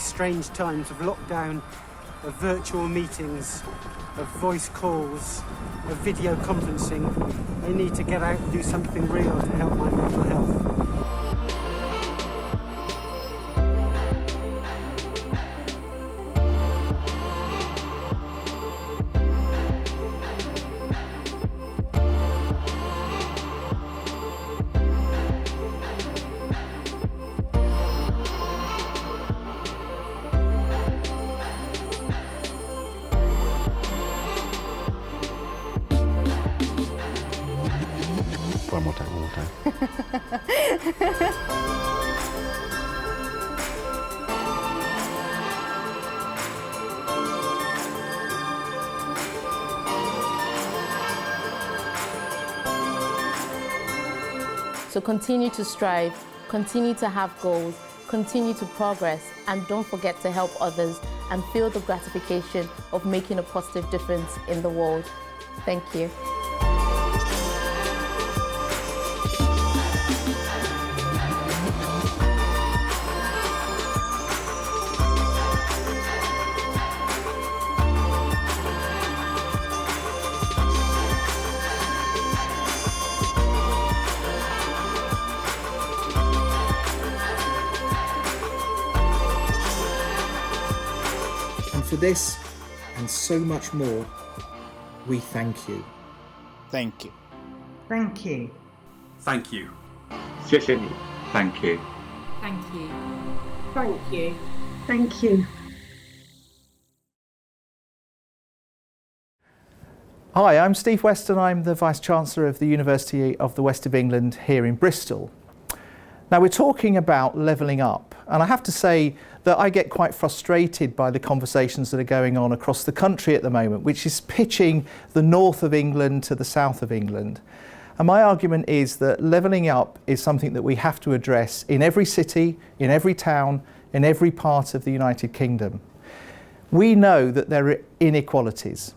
these strange times of lockdown, of virtual meetings, of voice calls, of video conferencing, I need to get out and do something real to help my mental health. One more time. So continue to strive, continue to have goals, continue to progress, and don't forget to help others and feel the gratification of making a positive difference in the world. Thank you. For this and so much more, we thank you. Thank you. Thank you. Thank you. 谢谢你. Thank you. Thank you. Thank you. Thank you. Hi, I'm Steve Weston. I'm the Vice-Chancellor of the University of the West of England here in Bristol. Now we're talking about levelling up, and I have to say that I get quite frustrated by the conversations that are going on across the country at the moment, which is pitching the north of England to the south of England. And my argument is that levelling up is something that we have to address in every city, in every town, in every part of the United Kingdom. We know that there are inequalities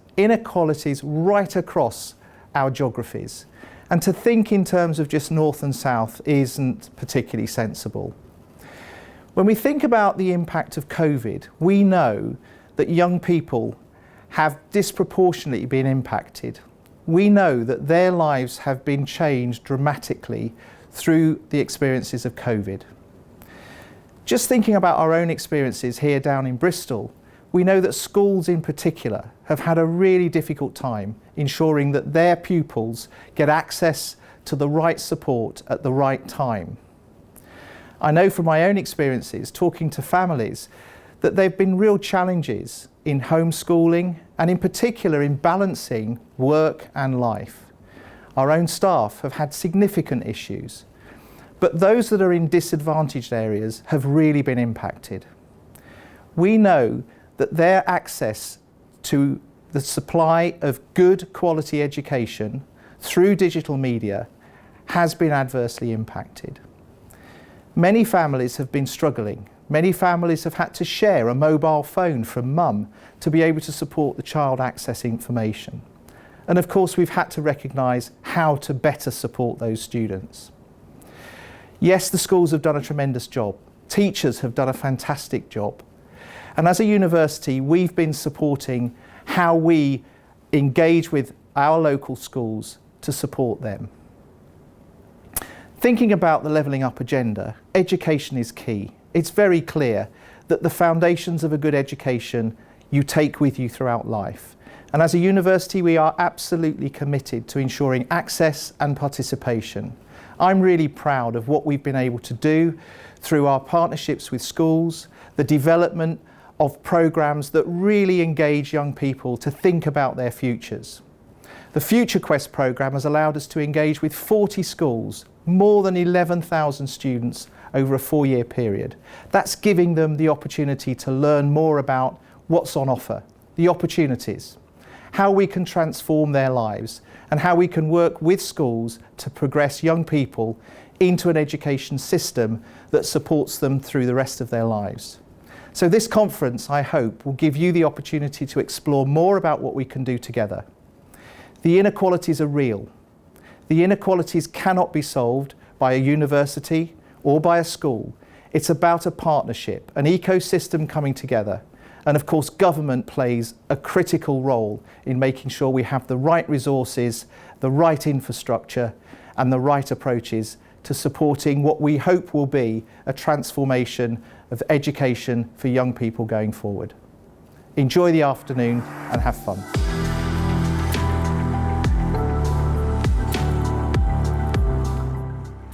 right across our geographies. And to think in terms of just north and south isn't particularly sensible. When we think about the impact of COVID, we know that young people have disproportionately been impacted. We know that their lives have been changed dramatically through the experiences of COVID. Just thinking about our own experiences here down in Bristol, we know that schools in particular have had a really difficult time ensuring that their pupils get access to the right support at the right time. I know from my own experiences talking to families that there have been real challenges in homeschooling and in particular in balancing work and life. Our own staff have had significant issues, but those that are in disadvantaged areas have really been impacted. We know that their access to the supply of good quality education through digital media has been adversely impacted. Many families have been struggling. Many families have had to share a mobile phone from mum to be able to support the child accessing information. And of course, we've had to recognise how to better support those students. Yes, the schools have done a tremendous job. Teachers have done a fantastic job. And as a university, we've been supporting how we engage with our local schools to support them. Thinking about the levelling up agenda, education is key. It's very clear that the foundations of a good education you take with you throughout life. And as a university, we are absolutely committed to ensuring access and participation. I'm really proud of what we've been able to do through our partnerships with schools, the development of programmes that really engage young people to think about their futures. The Future Quest programme has allowed us to engage with 40 schools, more than 11,000 students over a 4-year period. That's giving them the opportunity to learn more about what's on offer, the opportunities, how we can transform their lives, and how we can work with schools to progress young people into an education system that supports them through the rest of their lives. So this conference, I hope, will give you the opportunity to explore more about what we can do together. The inequalities are real. The inequalities cannot be solved by a university or by a school. It's about a partnership, an ecosystem coming together. And of course, government plays a critical role in making sure we have the right resources, the right infrastructure, and the right approaches to supporting what we hope will be a transformation of education for young people going forward. Enjoy the afternoon and have fun.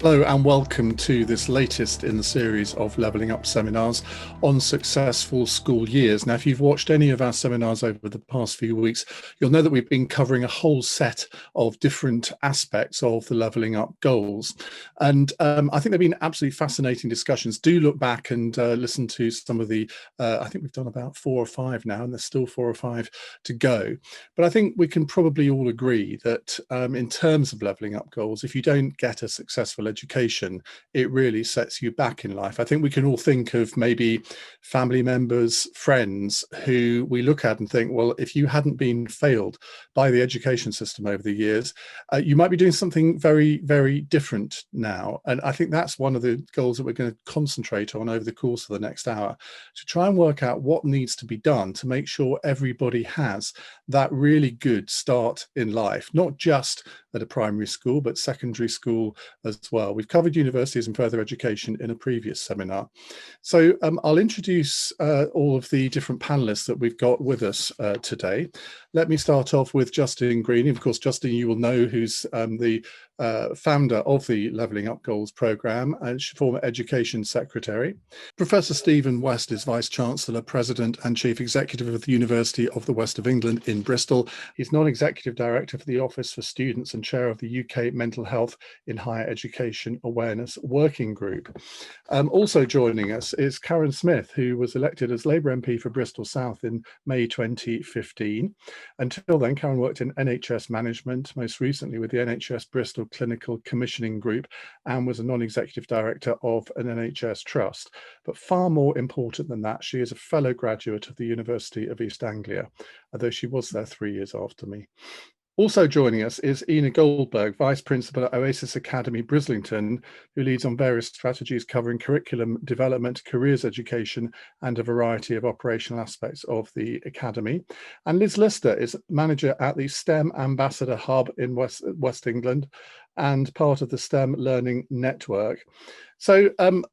Hello and welcome to this latest in the series of Levelling Up seminars on successful school years. Now, if you've watched any of our seminars over the past few weeks, you'll know that we've been covering a whole set of different aspects of the Levelling Up goals. And I think they've been absolutely fascinating discussions. Do look back and listen to some of the, I think we've done about 4 or 5 now, and there's still 4 or 5 to go. But I think we can probably all agree that in terms of levelling up goals, if you don't get a successful education, it really sets you back in life. I think we can all think of maybe family members, friends who we look at and think, well, if you hadn't been failed by the education system over the years, you might be doing something very, very different now. And I think that's one of the goals that we're going to concentrate on over the course of the next hour, to try and work out what needs to be done to make sure everybody has that really good start in life, not just at a primary school, but secondary school as well. We've covered universities and further education in a previous seminar. So I'll introduce all of the different panelists that we've got with us today. Let me start off with Justin Greene. Of course, Justin, you will know, who's the founder of the Levelling Up Goals programme and former Education Secretary. Professor Stephen West is Vice-Chancellor, President and Chief Executive of the University of the West of England in Bristol. He's Non-Executive Director for the Office for Students and Chair of the UK Mental Health in Higher Education Awareness Working Group. Also joining us is Karen Smith, who was elected as Labour MP for Bristol South in May 2015. Until then, Karen worked in NHS management, most recently with the NHS Bristol Clinical Commissioning Group, and was a non-executive director of an NHS trust. But far more important than that, she is a fellow graduate of the University of East Anglia, although she was there 3 years after me. Also joining us is Ina Goldberg, Vice Principal at Oasis Academy, Brislington, who leads on various strategies covering curriculum development, careers education, and a variety of operational aspects of the Academy. And Liz Lister is Manager at the STEM Ambassador Hub in West England and part of the STEM Learning Network. So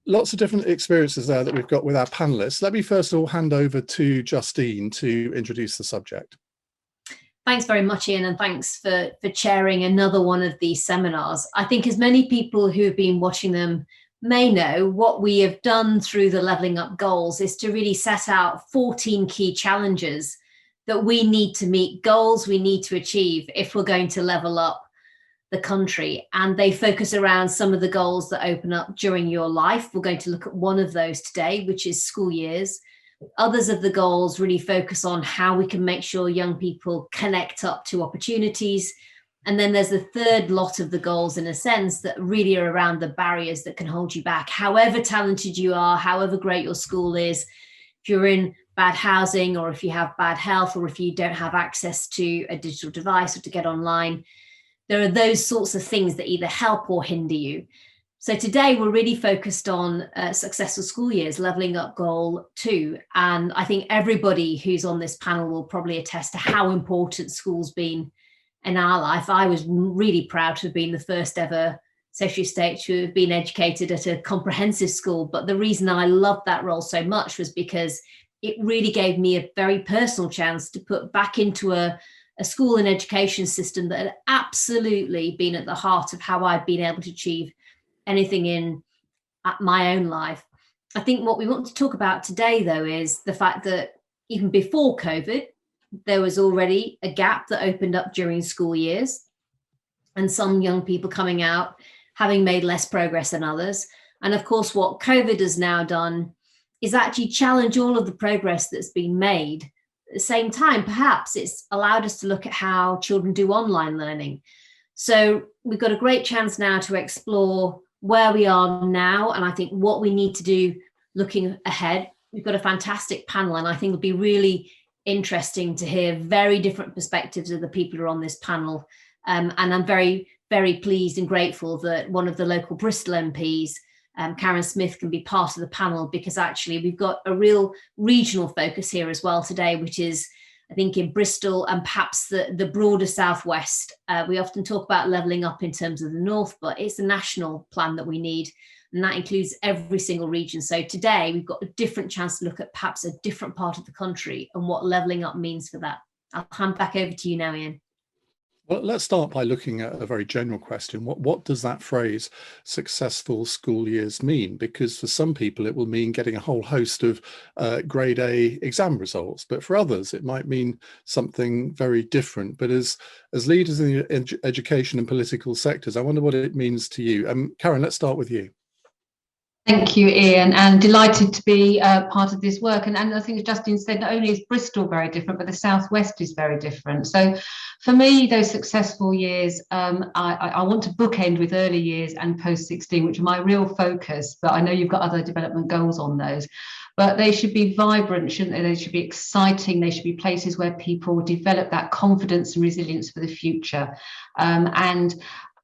lots of different experiences there that we've got with our panelists. Let me first of all hand over to Justine to introduce the subject. Thanks very much, Ian, and thanks for chairing another one of these seminars. I think as many people who have been watching them may know, what we have done through the Levelling Up Goals is to really set out 14 key challenges that we need to meet, goals we need to achieve if we're going to level up the country. And they focus around some of the goals that open up during your life. We're going to look at one of those today, which is school years. Others of the goals really focus on how we can make sure young people connect up to opportunities. And then there's the third lot of the goals, in a sense, that really are around the barriers that can hold you back. However talented you are, however great your school is, if you're in bad housing, or if you have bad health, or if you don't have access to a digital device or to get online, there are those sorts of things that either help or hinder you. So today we're really focused on successful school years, levelling up goal 2. And I think everybody who's on this panel will probably attest to how important school's been in our life. I was really proud to have been the first ever Secretary of State to have been educated at a comprehensive school. But the reason I loved that role so much was because it really gave me a very personal chance to put back into a school and education system that had absolutely been at the heart of how I've been able to achieve anything in my own life. I think what we want to talk about today, though, is the fact that even before COVID, there was already a gap that opened up during school years, and some young people coming out having made less progress than others. And of course, what COVID has now done is actually challenge all of the progress that's been made. At the same time, perhaps it's allowed us to look at how children do online learning. So we've got a great chance now to explore where we are now, and I think what we need to do looking ahead. We've got a fantastic panel, and I think it'll be really interesting to hear very different perspectives of the people who are on this panel. And I'm very, very pleased and grateful that one of the local Bristol MPs Karen Smith can be part of the panel, because actually we've got a real regional focus here as well today, which is, I think, in Bristol and perhaps the broader Southwest. We often talk about levelling up in terms of the North, but it's a national plan that we need, and that includes every single region. So today we've got a different chance to look at perhaps a different part of the country and what levelling up means for that. I'll hand back over to you now, Ian. Well, let's start by looking at a very general question. What does that phrase successful school years mean? Because for some people, it will mean getting a whole host of grade A exam results, but for others, it might mean something very different. But as leaders in the education and political sectors, I wonder what it means to you. Karen, let's start with you. Thank you, Ian, and delighted to be part of this work. And I think, as Justin said, not only is Bristol very different, but the Southwest is very different. So for me, those successful years, I want to bookend with early years and post-16, which are my real focus, but I know you've got other development goals on those. But they should be vibrant, shouldn't they? They should be exciting. They should be places where people develop that confidence and resilience for the future. And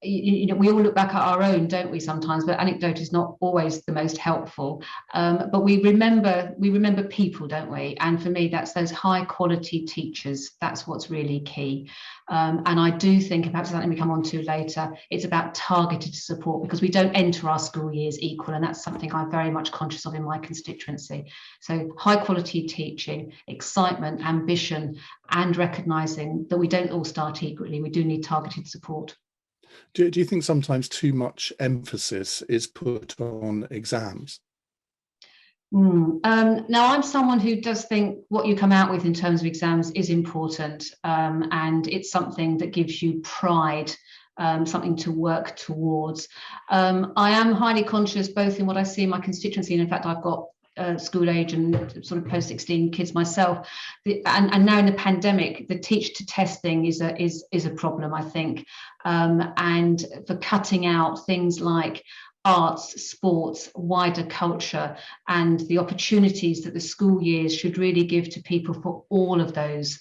you know, we all look back at our own, don't we, sometimes, but anecdote is not always the most helpful. But we remember people, don't we? And for me, that's those high quality teachers. That's what's really key. And I do think, perhaps something we come on to later, it's about targeted support, because we don't enter our school years equal. And that's something I'm very much conscious of in my constituency. So high quality teaching, excitement, ambition, and recognising that we don't all start equally. We do need targeted support. Do you think sometimes too much emphasis is put on exams? Now, I'm someone who does think what you come out with in terms of exams is important, and it's something that gives you pride, something to work towards. I am highly conscious both in what I see in my constituency, and in fact, I've got school age and sort of post-16 kids myself, and now in the pandemic, the teach to testing is a problem, I think, and for cutting out things like arts, sports, wider culture, and the opportunities that the school years should really give to people for all of those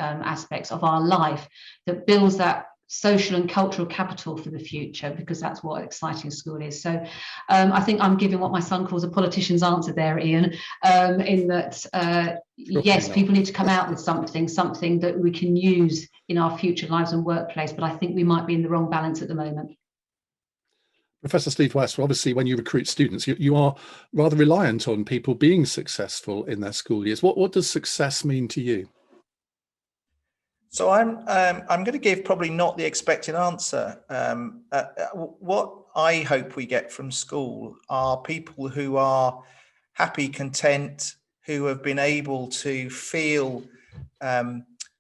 aspects of our life that builds that social and cultural capital for the future, because that's what exciting school is. So I think I'm giving what my son calls a politician's answer there, Ian, in that yes, people need to come out with something that we can use in our future lives and workplace, but I think we might be in the wrong balance at the moment. Professor Steve West, obviously when you recruit students, you are rather reliant on people being successful in their school years. What does success mean to you? So I'm going to give probably not the expected answer. What I hope we get from school are people who are happy, content, who have been able to feel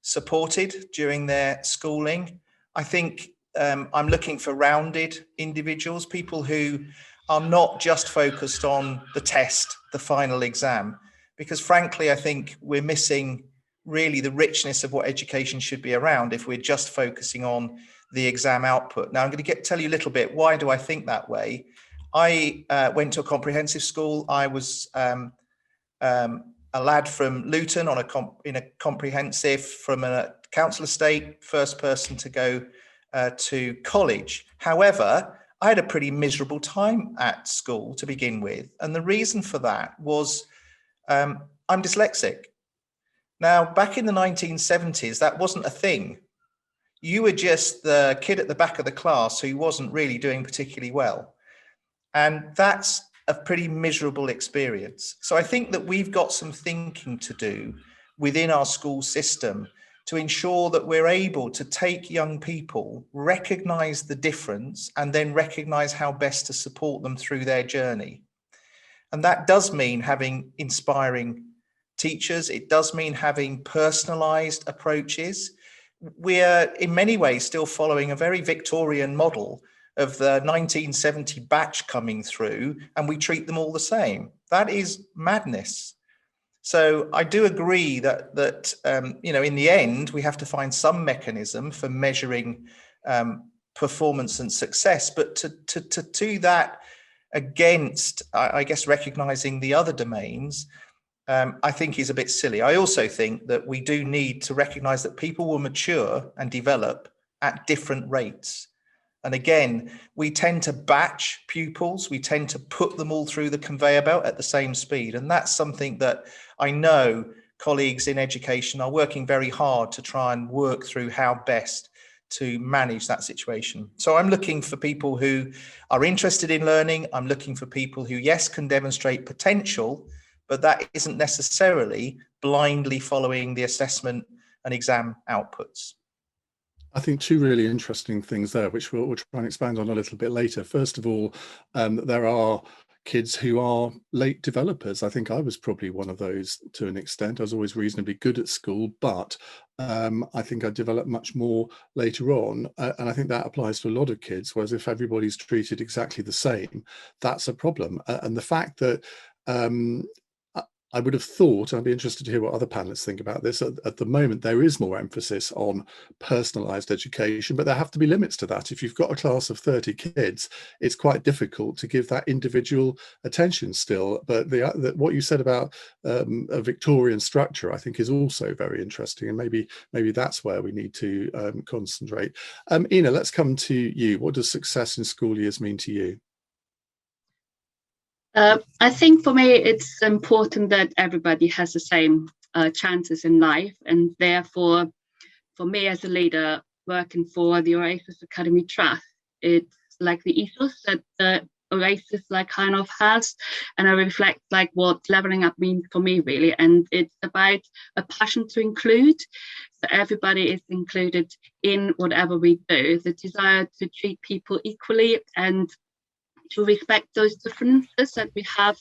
supported during their schooling. I think I'm looking for rounded individuals, people who are not just focused on the test, the final exam, because frankly, I think we're missing really the richness of what education should be around if we're just focusing on the exam output. Now, I'm going to tell you a little bit, why do I think that way? I went to a comprehensive school. I was a lad from Luton in a comprehensive, from a council estate, first person to go to college. However, I had a pretty miserable time at school to begin with. And the reason for that was I'm dyslexic. Now, back in the 1970s, that wasn't a thing. You were just the kid at the back of the class who wasn't really doing particularly well. And that's a pretty miserable experience. So I think that we've got some thinking to do within our school system to ensure that we're able to take young people, recognize the difference, and then recognize how best to support them through their journey. And that does mean having inspiring teachers. It does mean having personalized approaches. We're in many ways still following a very Victorian model of the 1970 batch coming through, and we treat them all the same. That is madness. So I do agree that you know, in the end, we have to find some mechanism for measuring performance and success, but to do that against, I guess, recognizing the other domains, I think is a bit silly. I also think that we do need to recognize that people will mature and develop at different rates. And again, we tend to batch pupils. We tend to put them all through the conveyor belt at the same speed. And that's something that I know colleagues in education are working very hard to try and work through how best to manage that situation. So I'm looking for people who are interested in learning. I'm looking for people who, yes, can demonstrate potential, but that isn't necessarily blindly following the assessment and exam outputs. I think two really interesting things there, which we'll try and expand on a little bit later. First of all, there are kids who are late developers. I think I was probably one of those to an extent. I was always reasonably good at school, but I think I developed much more later on. And I think that applies to a lot of kids, whereas if everybody's treated exactly the same, that's a problem. And the fact that I would have thought, I'd be interested to hear what other panelists think about this, at the moment there is more emphasis on personalised education, but there have to be limits to that. If you've got a class of 30 kids, it's quite difficult to give that individual attention still. But what you said about a Victorian structure, I think, is also very interesting, and maybe that's where we need to concentrate. Ina, let's come to you. What does success in school years mean to you? I think for me, it's important that everybody has the same chances in life. And therefore, for me as a leader working for the Oasis Academy Trust, it's like the ethos that the Oasis kind of has. And I reflect what leveling up means for me, really. And it's about a passion to include. So everybody is included in whatever we do. The desire to treat people equally and to respect those differences that we have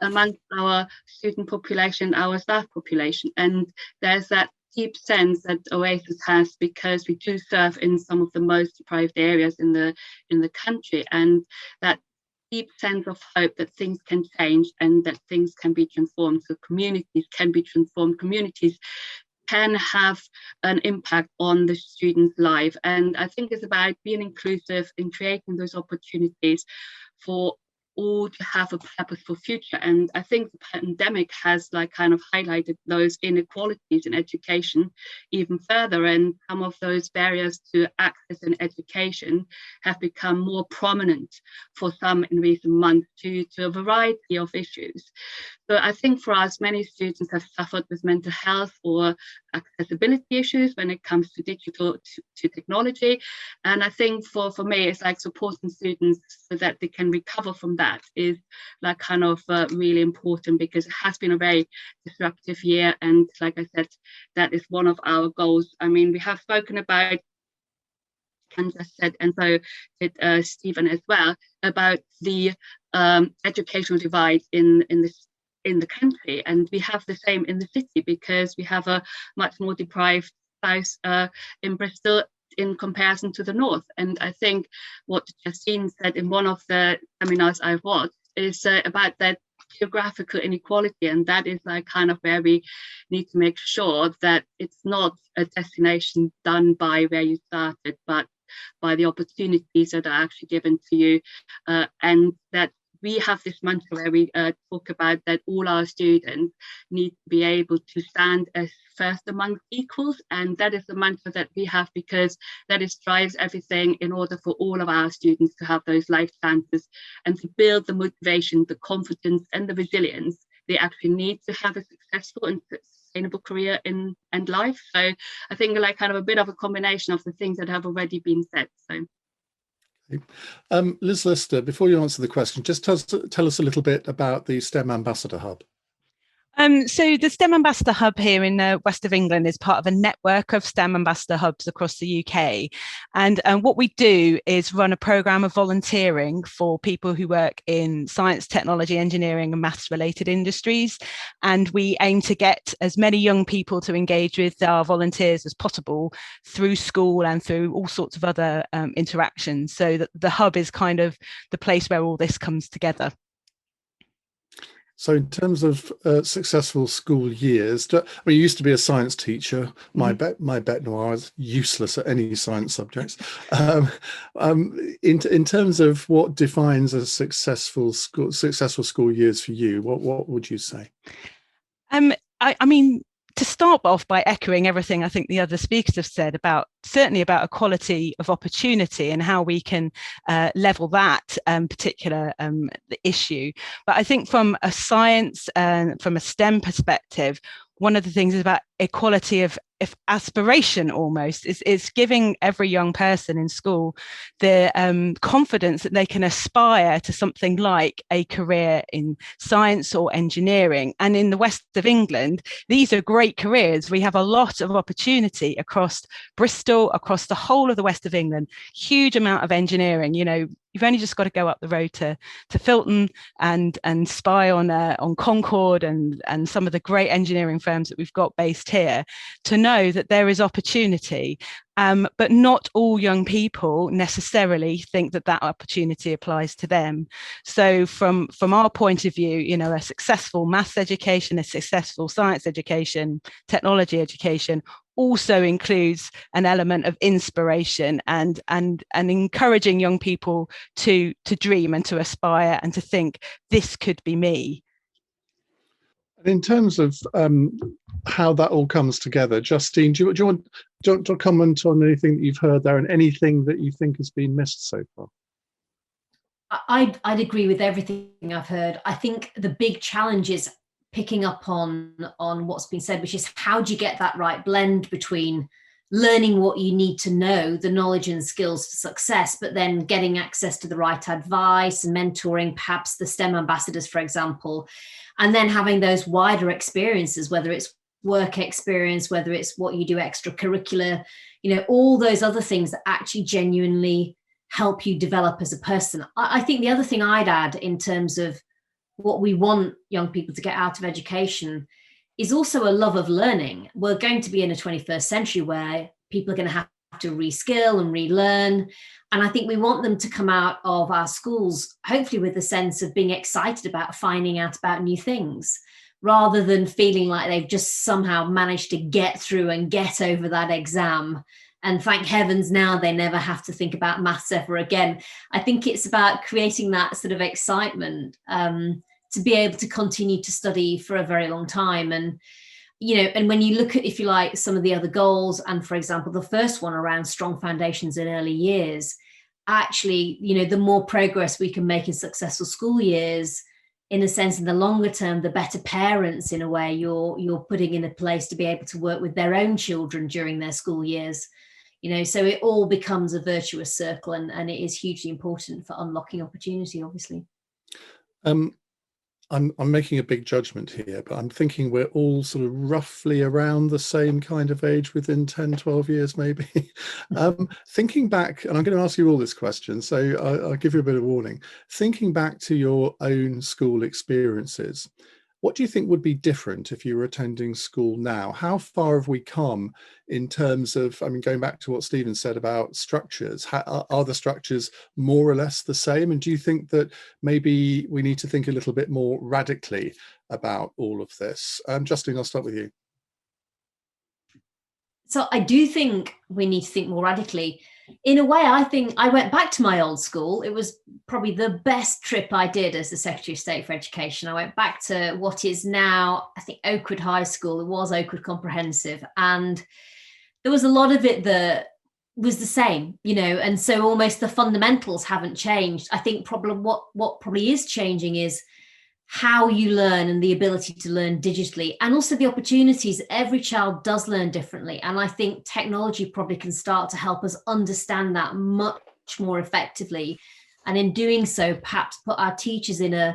amongst our student population, our staff population. And there's that deep sense that Oasis has, because we do serve in some of the most deprived areas in the country, and that deep sense of hope that things can change and that things can be transformed. So communities can be transformed, communities can have an impact on the student's life. And I think it's about being inclusive in creating those opportunities for all to have a purposeful future. And I think the pandemic has kind of highlighted those inequalities in education even further, and some of those barriers to access in education have become more prominent for some in recent months due to a variety of issues. So I think for us, many students have suffered with mental health or accessibility issues when it comes to digital to technology. And I think for me, it's supporting students so that they can recover from that is really important, because it has been a very disruptive year. And like I said, that is one of our goals. I mean, we have spoken about, Ken just said, and so did Stephen as well, about the educational divide in the country, and we have the same in the city, because we have a much more deprived south in Bristol in comparison to the north. And I think what Justine said in one of the seminars I've watched is about that geographical inequality, and that is where we need to make sure that it's not a destination done by where you started, but by the opportunities that are actually given to you, and that we have this mantra where we talk about that all our students need to be able to stand as first among equals. And that is the mantra that we have, because that drives everything in order for all of our students to have those life chances and to build the motivation, the confidence and the resilience they actually need to have a successful and sustainable career and life. So I think a bit of a combination of the things that have already been said. So. Liz Lister, before you answer the question, just tell us a little bit about the STEM Ambassador Hub. So the STEM Ambassador Hub here in the west of England is part of a network of STEM Ambassador Hubs across the UK. And what we do is run a programme of volunteering for people who work in science, technology, engineering and maths related industries. And we aim to get as many young people to engage with our volunteers as possible through school and through all sorts of other interactions. So that the hub is kind of the place where all this comes together. So in terms of successful school years, you used to be a science teacher. My bet noir is useless at any science subjects. In terms of what defines a successful school years for you, what would you say? I mean, to start off by echoing everything I think the other speakers have said about, certainly about equality of opportunity and how we can level that particular issue. But I think from a science and from a STEM perspective, one of the things is about equality of aspiration almost. Is giving every young person in school the confidence that they can aspire to something like a career in science or engineering. And in the west of England, these are great careers. We have a lot of opportunity across Bristol, across the whole of the west of England, huge amount of engineering. You know, you've only just got to go up the road to Filton and spy on Concord and some of the great engineering firms that we've got based here to know that there is opportunity. But not all young people necessarily think that that opportunity applies to them. So from our point of view, you know, a successful maths education, a successful science education, technology education also includes an element of inspiration and encouraging young people to dream and to aspire and to think, this could be me. In terms of how that all comes together, Justine, do you want to comment on anything that you've heard there and anything that you think has been missed so far? I'd agree with everything I've heard. I think the big challenge is picking up on what's been said, which is how do you get that right blend between learning what you need to know, the knowledge and skills for success, but then getting access to the right advice and mentoring, perhaps the STEM ambassadors, for example, and then having those wider experiences, whether it's work experience, whether it's what you do extracurricular, you know, all those other things that actually genuinely help you develop as a person. I think the other thing I'd add in terms of what we want young people to get out of education is also a love of learning. We're going to be in a 21st century where people are going to have to reskill and relearn. And I think we want them to come out of our schools, hopefully with a sense of being excited about finding out about new things, rather than feeling like they've just somehow managed to get through and get over that exam. And thank heavens now they never have to think about maths ever again. I think it's about creating that sort of excitement to be able to continue to study for a very long time. And, you know, and when you look at, if you like, some of the other goals, and for example, the first one around strong foundations in early years, actually, you know, the more progress we can make in successful school years, in a sense, in the longer term, the better parents, in a way, you're putting in a place to be able to work with their own children during their school years. You know, so it all becomes a virtuous circle, and it is hugely important for unlocking opportunity, obviously. I'm making a big judgment here, but I'm thinking we're all sort of roughly around the same kind of age, within 10, 12 years, maybe. Thinking back, and I'm going to ask you all this question, so I'll give you a bit of warning. Thinking back to your own school experiences, what do you think would be different if you were attending school now? How far have we come in terms of, I mean, going back to what Stephen said about structures, are the structures more or less the same? And do you think that maybe we need to think a little bit more radically about all of this? Justine, I'll start with you. So I do think we need to think more radically. In a way, I think I went back to my old school. It was probably the best trip I did as the Secretary of State for Education. I went back to what is now, I think, Oakwood High School. It was Oakwood Comprehensive. And there was a lot of it that was the same, you know, and so almost the fundamentals haven't changed. I think probably what probably is changing is how you learn and the ability to learn digitally, and also the opportunities. Every child does learn differently. And I think technology probably can start to help us understand that much more effectively. And in doing so, perhaps put our teachers in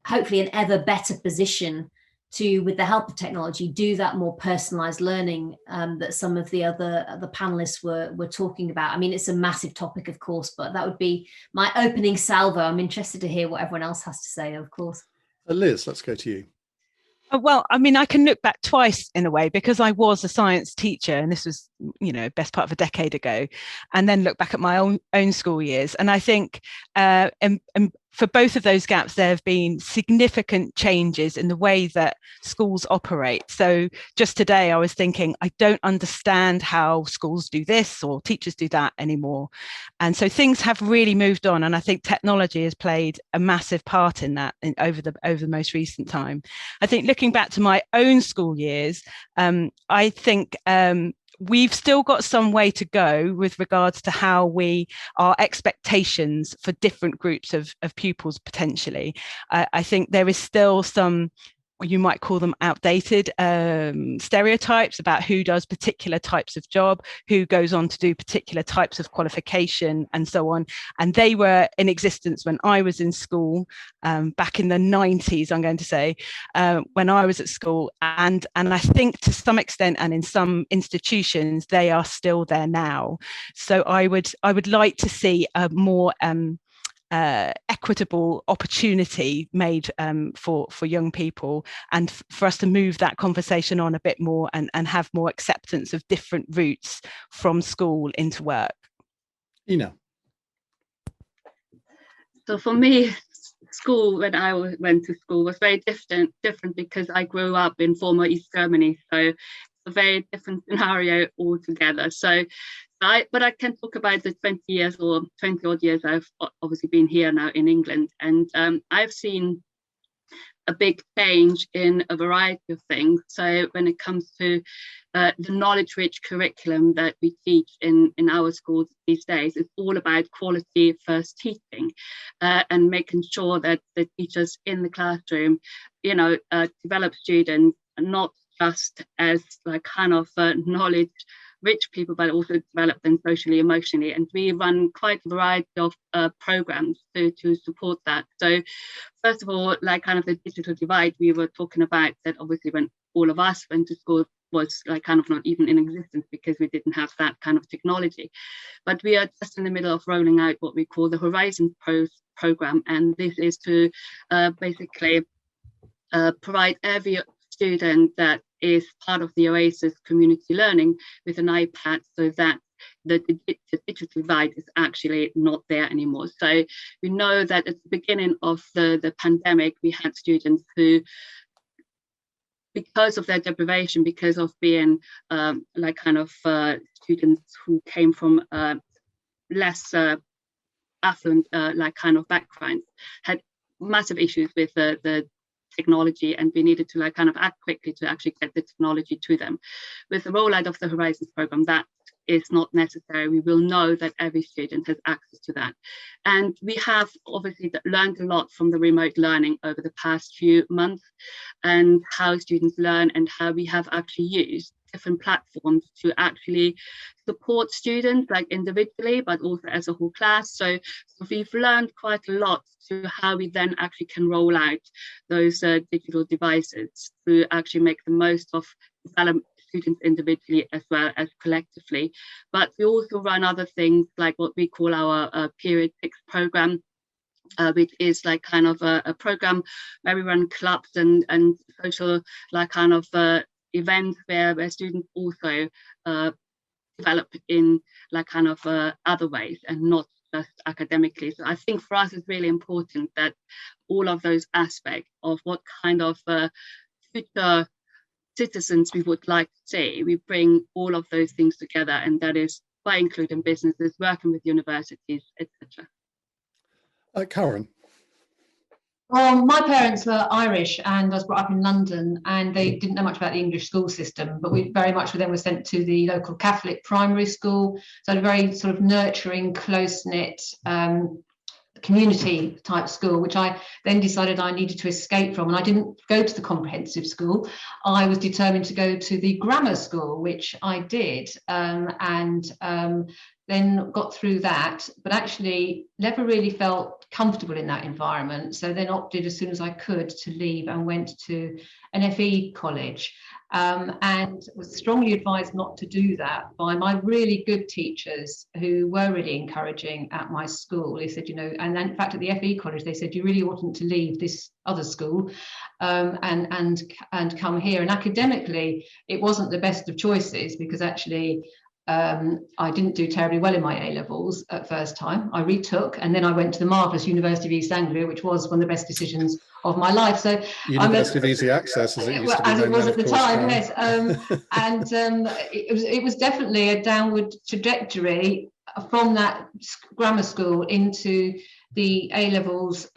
hopefully an ever better position to, with the help of technology, do that more personalized learning that some of the other panelists were talking about. I mean, it's a massive topic, of course, but that would be my opening salvo. I'm interested to hear what everyone else has to say, of course. Liz, let's go to you. Well, I mean, I can look back twice in a way, because I was a science teacher, and this was, you know, best part of a decade ago, and then look back at my own school years. And I think for both of those gaps, there have been significant changes in the way that schools operate. So just today I was thinking, I don't understand how schools do this or teachers do that anymore. And so things have really moved on. And I think technology has played a massive part in that over the most recent time. I think looking back to my own school years, I think we've still got some way to go with regards to how our expectations for different groups of pupils potentially. I think there is still some, you might call them outdated stereotypes about who does particular types of job, who goes on to do particular types of qualification and so on. And they were in existence when I was in school back in the 90s, I'm going to say, when I was at school. And I think to some extent, and in some institutions, they are still there now. So I would like to see a more equitable opportunity made for young people, and for us to move that conversation on a bit more and have more acceptance of different routes from school into work. Ina. So for me, school, when I went to school, was very different because I grew up in former East Germany. So it's a very different scenario altogether. But I can talk about the 20 years or 20 odd years I've obviously been here now in England. And I've seen a big change in a variety of things. So when it comes to the knowledge-rich curriculum that we teach in our schools these days, it's all about quality first teaching and making sure that the teachers in the classroom, develop students not just as like kind of knowledge rich people, but also develop them socially, emotionally. And we run quite a variety of programs to support that. So first of all, like kind of the digital divide we were talking about, that obviously when all of us went to school was like kind of not even in existence because we didn't have that kind of technology. But we are just in the middle of rolling out what we call the Horizon program. And this is to basically provide every student that is part of the Oasis community learning with an iPad, so that the digital divide is actually not there anymore. So we know that at the beginning of the pandemic, we had students who, because of their deprivation, because of being students who came from less affluent backgrounds, had massive issues with the technology, and we needed to act quickly to actually get the technology to them. With the rollout of the Horizons program, that is not necessary. We will know that every student has access to that. And we have obviously learned a lot from the remote learning over the past few months, and how students learn, and how we have actually used different platforms to actually support students, like individually, but also as a whole class. So we've learned quite a lot to how we then actually can roll out those digital devices to actually make the most of development students individually as well as collectively. But we also run other things like what we call our Period 6 program, which is like kind of a program where we run clubs and social events where students also develop in other ways and not just academically. So I think for us it's really important that all of those aspects of what kind of future citizens we would like to see, we bring all of those things together, and that is by including businesses, working with universities, etc. Karen. Well, my parents were Irish, and I was brought up in London, and they didn't know much about the English school system, but we very much then were sent to the local Catholic primary school. So a very sort of nurturing, close-knit community type school, which I then decided I needed to escape from. And I didn't go to the comprehensive school. I was determined to go to the grammar school, which I did, then got through that, but actually never really felt comfortable in that environment. So then opted as soon as I could to leave and went to an FE college, and was strongly advised not to do that by my really good teachers who were really encouraging at my school. They said, and in fact at the FE college, they said, you really oughtn't to leave this other school and come here. And academically, it wasn't the best of choices, because actually I didn't do terribly well in my A-levels at first time. I retook, and then I went to the marvellous University of East Anglia, which was one of the best decisions of my life. So University of Easy Access, as it used to be, as it was then, at the course, time, yes. It was definitely a downward trajectory from that grammar school into the A-levels.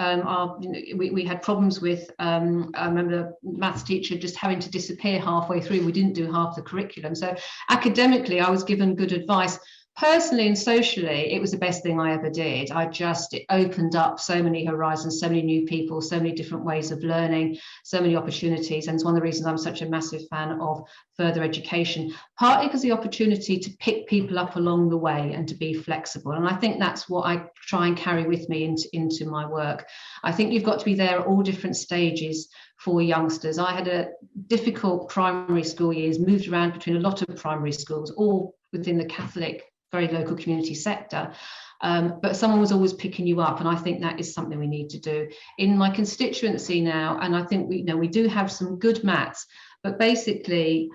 We had problems with, I remember the maths teacher just having to disappear halfway through. We didn't do half the curriculum. So academically, I was given good advice. Personally and socially, it was the best thing I ever did. It opened up so many horizons, so many new people, so many different ways of learning, so many opportunities. And it's one of the reasons I'm such a massive fan of further education, partly because the opportunity to pick people up along the way and to be flexible. And I think that's what I try and carry with me into my work. I think you've got to be there at all different stages for youngsters. I had a difficult primary school years, moved around between a lot of primary schools, all within the Catholic, very local community sector, but someone was always picking you up, and I think that is something we need to do in my constituency now. And I think we do have some good maths, but basically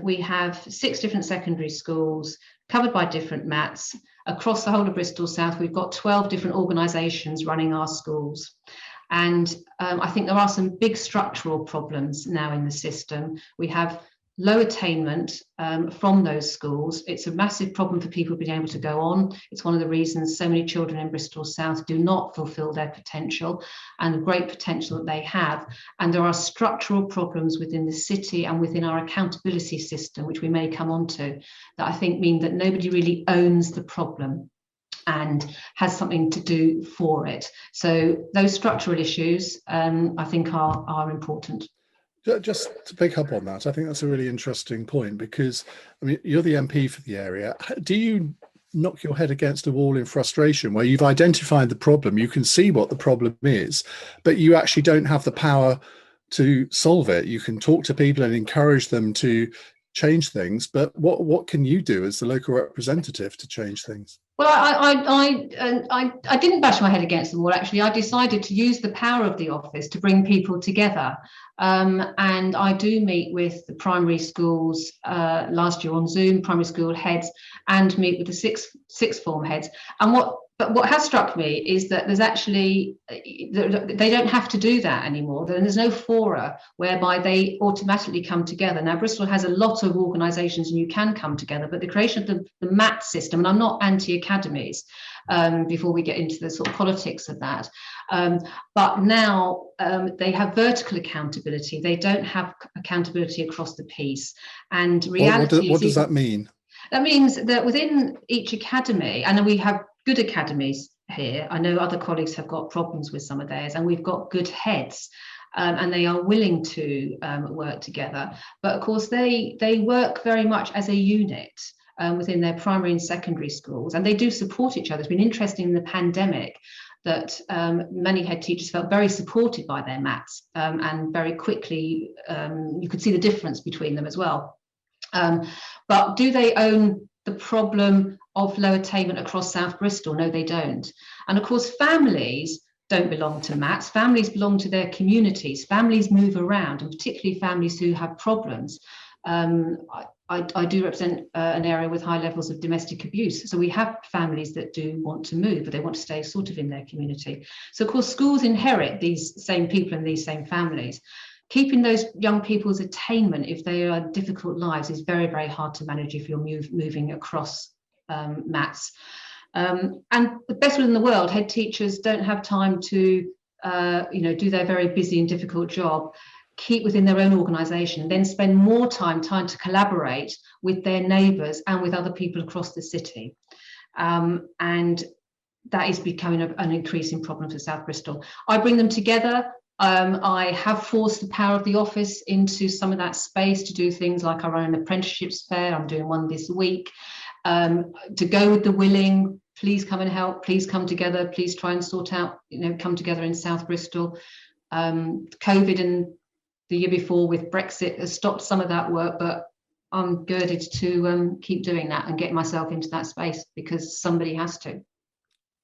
we have 6 different secondary schools covered by different maths across the whole of Bristol South. We've got 12 different organisations running our schools. And I think there are some big structural problems now in the system. We have low attainment from those schools. It's a massive problem for people being able to go on. It's one of the reasons so many children in Bristol South do not fulfil their potential and the great potential that they have. And there are structural problems within the city and within our accountability system, which we may come on to, that I think mean that nobody really owns the problem and has something to do for it. So those structural issues, I think, are important. Just to pick up on that, I think that's a really interesting point, because I mean, you're the MP for the area. Do you knock your head against a wall in frustration where you've identified the problem, you can see what the problem is, but you actually don't have the power to solve it? You can talk to people and encourage them to change things, but what can you do as the local representative to change things? Well, I didn't bash my head against the wall, actually. I decided to use the power of the office to bring people together. And I do meet with the primary schools last year on Zoom, primary school heads, and meet with the sixth form heads. And what has struck me is that there's actually, they don't have to do that anymore. There's no fora whereby they automatically come together. Now, Bristol has a lot of organisations and you can come together, but the creation of the MAT system, and I'm not anti-academies, before we get into the sort of politics of that, but now they have vertical accountability. They don't have accountability across the piece. And reality what does that mean? That means that within each academy, and we have good academies here. I know other colleagues have got problems with some of theirs, and we've got good heads, and they are willing to work together. But of course, they work very much as a unit within their primary and secondary schools, and they do support each other. It's been interesting in the pandemic that many head teachers felt very supported by their maths, and very quickly you could see the difference between them as well. But do they own the problem of low attainment across South Bristol? No, they don't. And of course, families don't belong to maths. Families belong to their communities. Families move around, and particularly families who have problems. I do represent an area with high levels of domestic abuse. So we have families that do want to move, but they want to stay sort of in their community. So of course, schools inherit these same people and these same families. Keeping those young people's attainment, if they are difficult lives, is very, very hard to manage if you're moving across maths. And the best will in the world, head teachers don't have time to do their very busy and difficult job, keep within their own organisation, then spend more time to collaborate with their neighbours and with other people across the city. And that is becoming an increasing problem for South Bristol. I bring them together. I have forced the power of the office into some of that space to do things like I run an apprenticeships fair. I'm doing one this week. To go with the willing, please come and help, please come together, please try and sort out, come together in South Bristol. COVID and the year before with Brexit has stopped some of that work, but I'm girded to keep doing that and get myself into that space because somebody has to.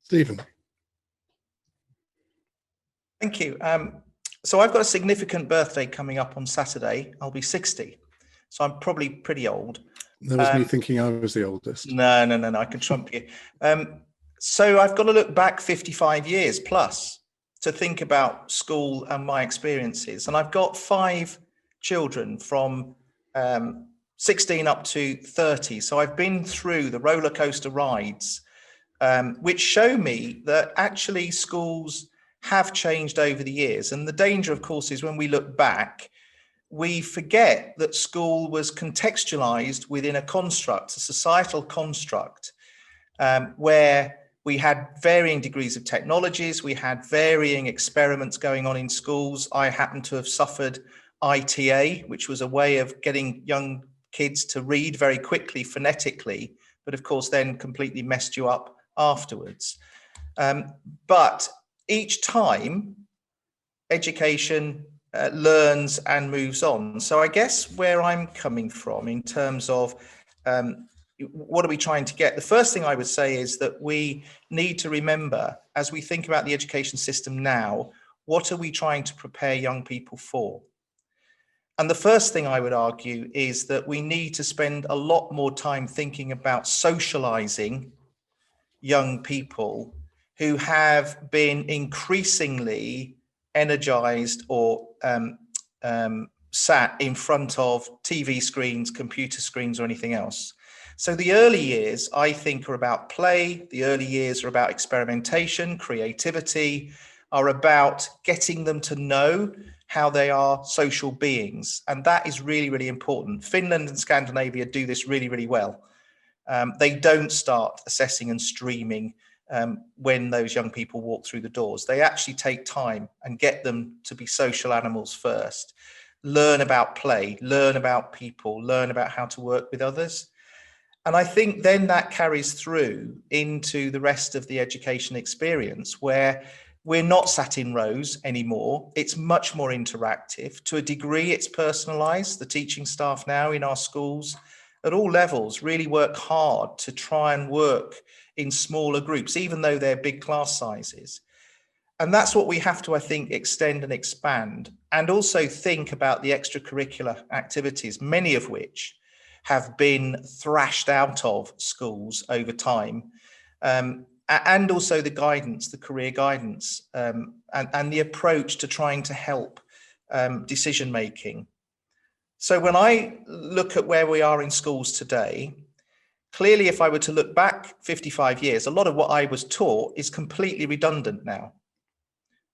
Stephen. Thank you. So I've got a significant birthday coming up on Saturday. I'll be 60, so I'm probably pretty old. There was me thinking I was the oldest. No, I can trump you. So I've got to look back 55 years plus to think about school and my experiences. And I've got 5 children from 16 up to 30. So I've been through the roller coaster rides, which show me that actually schools have changed over the years. And the danger, of course, is when we look back, we forget that school was contextualized within a construct, a societal construct, where we had varying degrees of technologies, we had varying experiments going on in schools. I happen to have suffered ITA, which was a way of getting young kids to read very quickly, phonetically, but of course then completely messed you up afterwards. But each time, education learns and moves on. So I guess where I'm coming from in terms of what are we trying to get? The first thing I would say is that we need to remember, as we think about the education system now, what are we trying to prepare young people for? And the first thing I would argue is that we need to spend a lot more time thinking about socializing young people who have been increasingly energized or sat in front of TV screens, computer screens, or anything else. So the early years, I think, are about play. The early years are about experimentation, creativity, are about getting them to know how they are social beings. And that is really, really important. Finland and Scandinavia do this really, really well. They don't start assessing and streaming when those young people walk through the doors. They actually take time and get them to be social animals first. Learn about play, learn about people, learn about how to work with others. And I think then that carries through into the rest of the education experience, where we're not sat in rows anymore. It's much more interactive. To a degree, it's personalized. The teaching staff now in our schools at all levels really work hard to try and work in smaller groups, even though they're big class sizes. And that's what we have to, I think, extend and expand, and also think about the extracurricular activities, many of which have been thrashed out of schools over time, and also the guidance, the career guidance, and the approach to trying to help decision making. So when I look at where we are in schools today, clearly, if I were to look back 55 years, a lot of what I was taught is completely redundant now.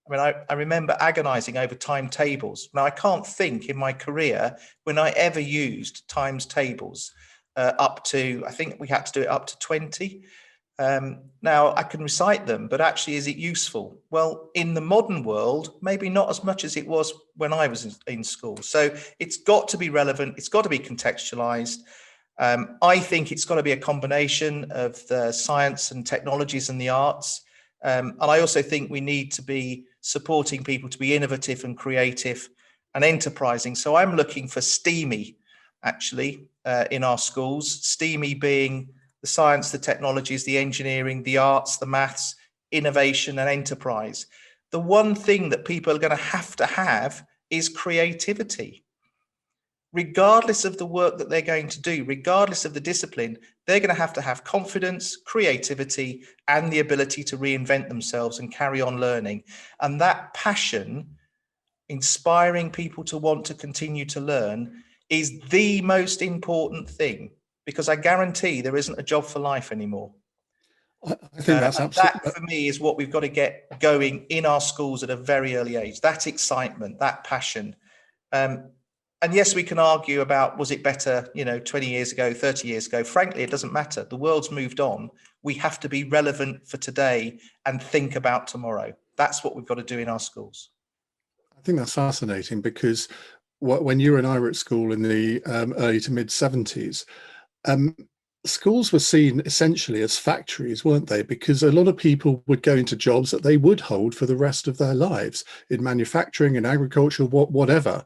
I mean, I remember agonizing over timetables. Now, I can't think in my career when I ever used times tables up to, I think we had to do it up to 20. Now, I can recite them, but actually, is it useful? Well, in the modern world, maybe not as much as it was when I was in school. So it's got to be relevant. It's got to be contextualized. I think it's got to be a combination of the science and technologies and the arts. And I also think we need to be supporting people to be innovative and creative and enterprising. So I'm looking for STEAMy, actually, in our schools. STEAMy being the science, the technologies, the engineering, the arts, the maths, innovation and enterprise. The one thing that people are going to have is creativity. Regardless of the work that they're going to do, regardless of the discipline, they're going to have confidence, creativity, and the ability to reinvent themselves and carry on learning. And that passion, inspiring people to want to continue to learn, is the most important thing, because I guarantee there isn't a job for life anymore. I think that's absolutely. That, for me, is what we've got to get going in our schools at a very early age. That excitement, that passion. And yes, we can argue about, was it better, 20 years ago, 30 years ago? Frankly, it doesn't matter. The world's moved on. We have to be relevant for today and think about tomorrow. That's what we've got to do in our schools. I think that's fascinating, because when you and I were at school in the early to mid 70s, schools were seen essentially as factories, weren't they? Because a lot of people would go into jobs that they would hold for the rest of their lives in manufacturing, in agriculture, whatever.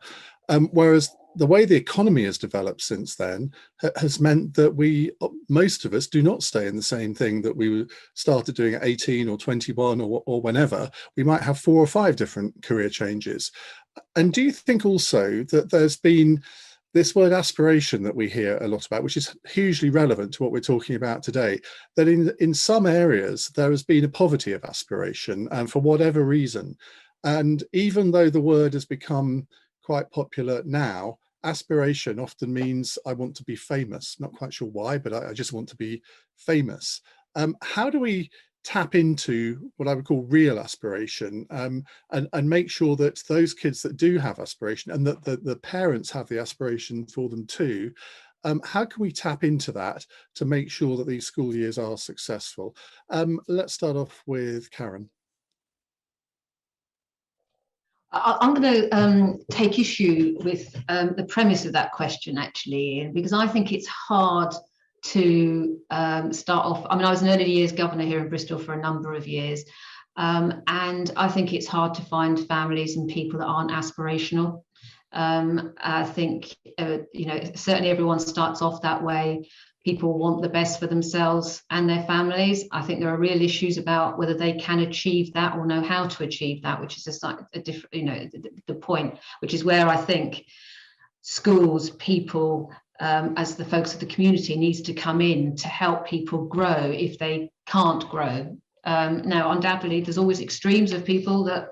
Whereas the way the economy has developed since then has meant that most of us do not stay in the same thing that we started doing at 18 or 21 or whenever. We might have 4 or 5 different career changes. And do you think also that there's been this word aspiration that we hear a lot about, which is hugely relevant to what we're talking about today, that in some areas there has been a poverty of aspiration, and for whatever reason. And even though the word has become quite popular now, aspiration often means I want to be famous. Not quite sure why, but I just want to be famous. How do we tap into what I would call real aspiration, and make sure that those kids that do have aspiration, and that the parents have the aspiration for them too, how can we tap into that to make sure that these school years are successful? Let's start off with Karen. I'm going to take issue with the premise of that question, actually, Ian, because I think it's hard to start off. I mean, I was an early years governor here in Bristol for a number of years, and I think it's hard to find families and people that aren't aspirational. I think, certainly everyone starts off that way. People want the best for themselves and their families. I think there are real issues about whether they can achieve that or know how to achieve that, which is a different, the point, which is where I think schools, people, as the folks of the community, needs to come in to help people grow if they can't grow. Now, undoubtedly, there's always extremes of people that,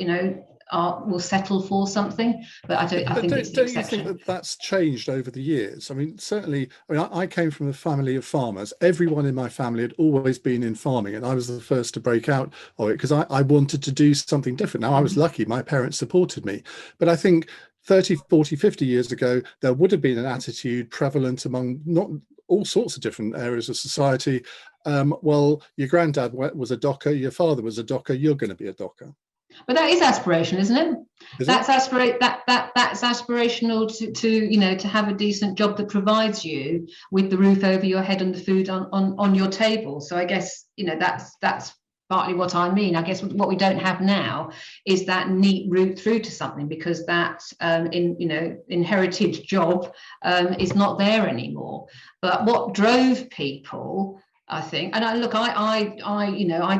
will settle for something, but I think it's the exception. You think that that's changed over the years? I mean, certainly, I came from a family of farmers. Everyone in my family had always been in farming, and I was the first to break out of it because I wanted to do something different. Now, I was lucky, my parents supported me, but I think 30, 40, 50 years ago, there would have been an attitude prevalent among not all sorts of different areas of society. Well, your granddad was a docker, your father was a docker, you're going to be a docker. But that is aspiration, isn't it? That's aspirational to have a decent job that provides you with the roof over your head and the food on your table. So I guess that's partly what I mean. I guess what we don't have now is that neat route through to something, because that inherited job is not there anymore. But what drove people, I think, and I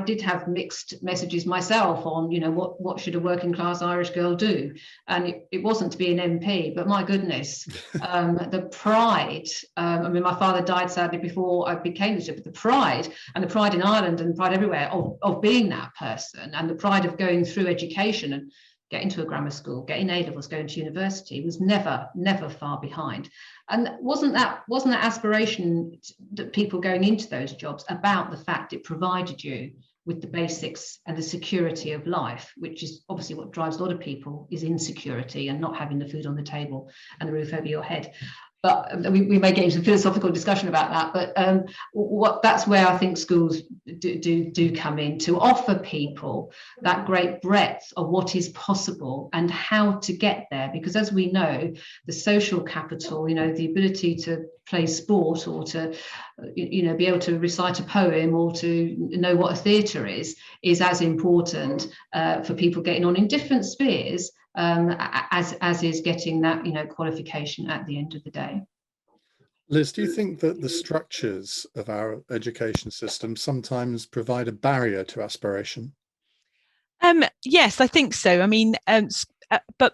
did have mixed messages myself on, what should a working class Irish girl do? And it wasn't to be an MP, but my goodness, the pride. I mean, my father died sadly before I became the bishop, but the pride in Ireland and pride everywhere of being that person, and the pride of going through education and getting to a grammar school, getting A-levels, going to university, was never far behind. And wasn't that aspiration that people going into those jobs about the fact it provided you with the basics and the security of life, which is obviously what drives a lot of people, is insecurity and not having the food on the table and the roof over your head. But we may get into a philosophical discussion about that. But that's where I think schools do come in, to offer people that great breadth of what is possible and how to get there. Because as we know, the social capital, the ability to play sport or to, be able to recite a poem or to know what a theatre is as important for people getting on in different spheres. As is getting that qualification at the end of the day. Liz, do you think that the structures of our education system sometimes provide a barrier to aspiration? Yes, I think so. I mean, but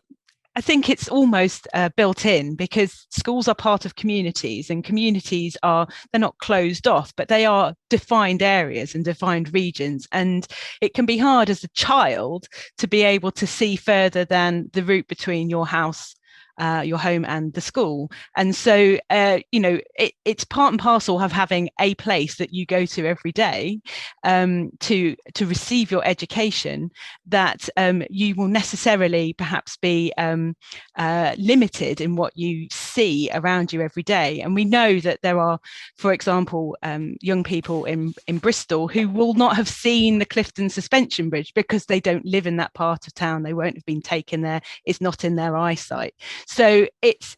I think it's almost built in, because schools are part of communities, and communities they're not closed off, but they are defined areas and defined regions. And it can be hard as a child to be able to see further than the route between your house, your home and the school. And so, it's part and parcel of having a place that you go to every day to receive your education, that you will necessarily perhaps be limited in what you see around you every day. And we know that there are, for example, young people in Bristol who will not have seen the Clifton Suspension Bridge because they don't live in that part of town. They won't have been taken there. It's not in their eyesight. So it's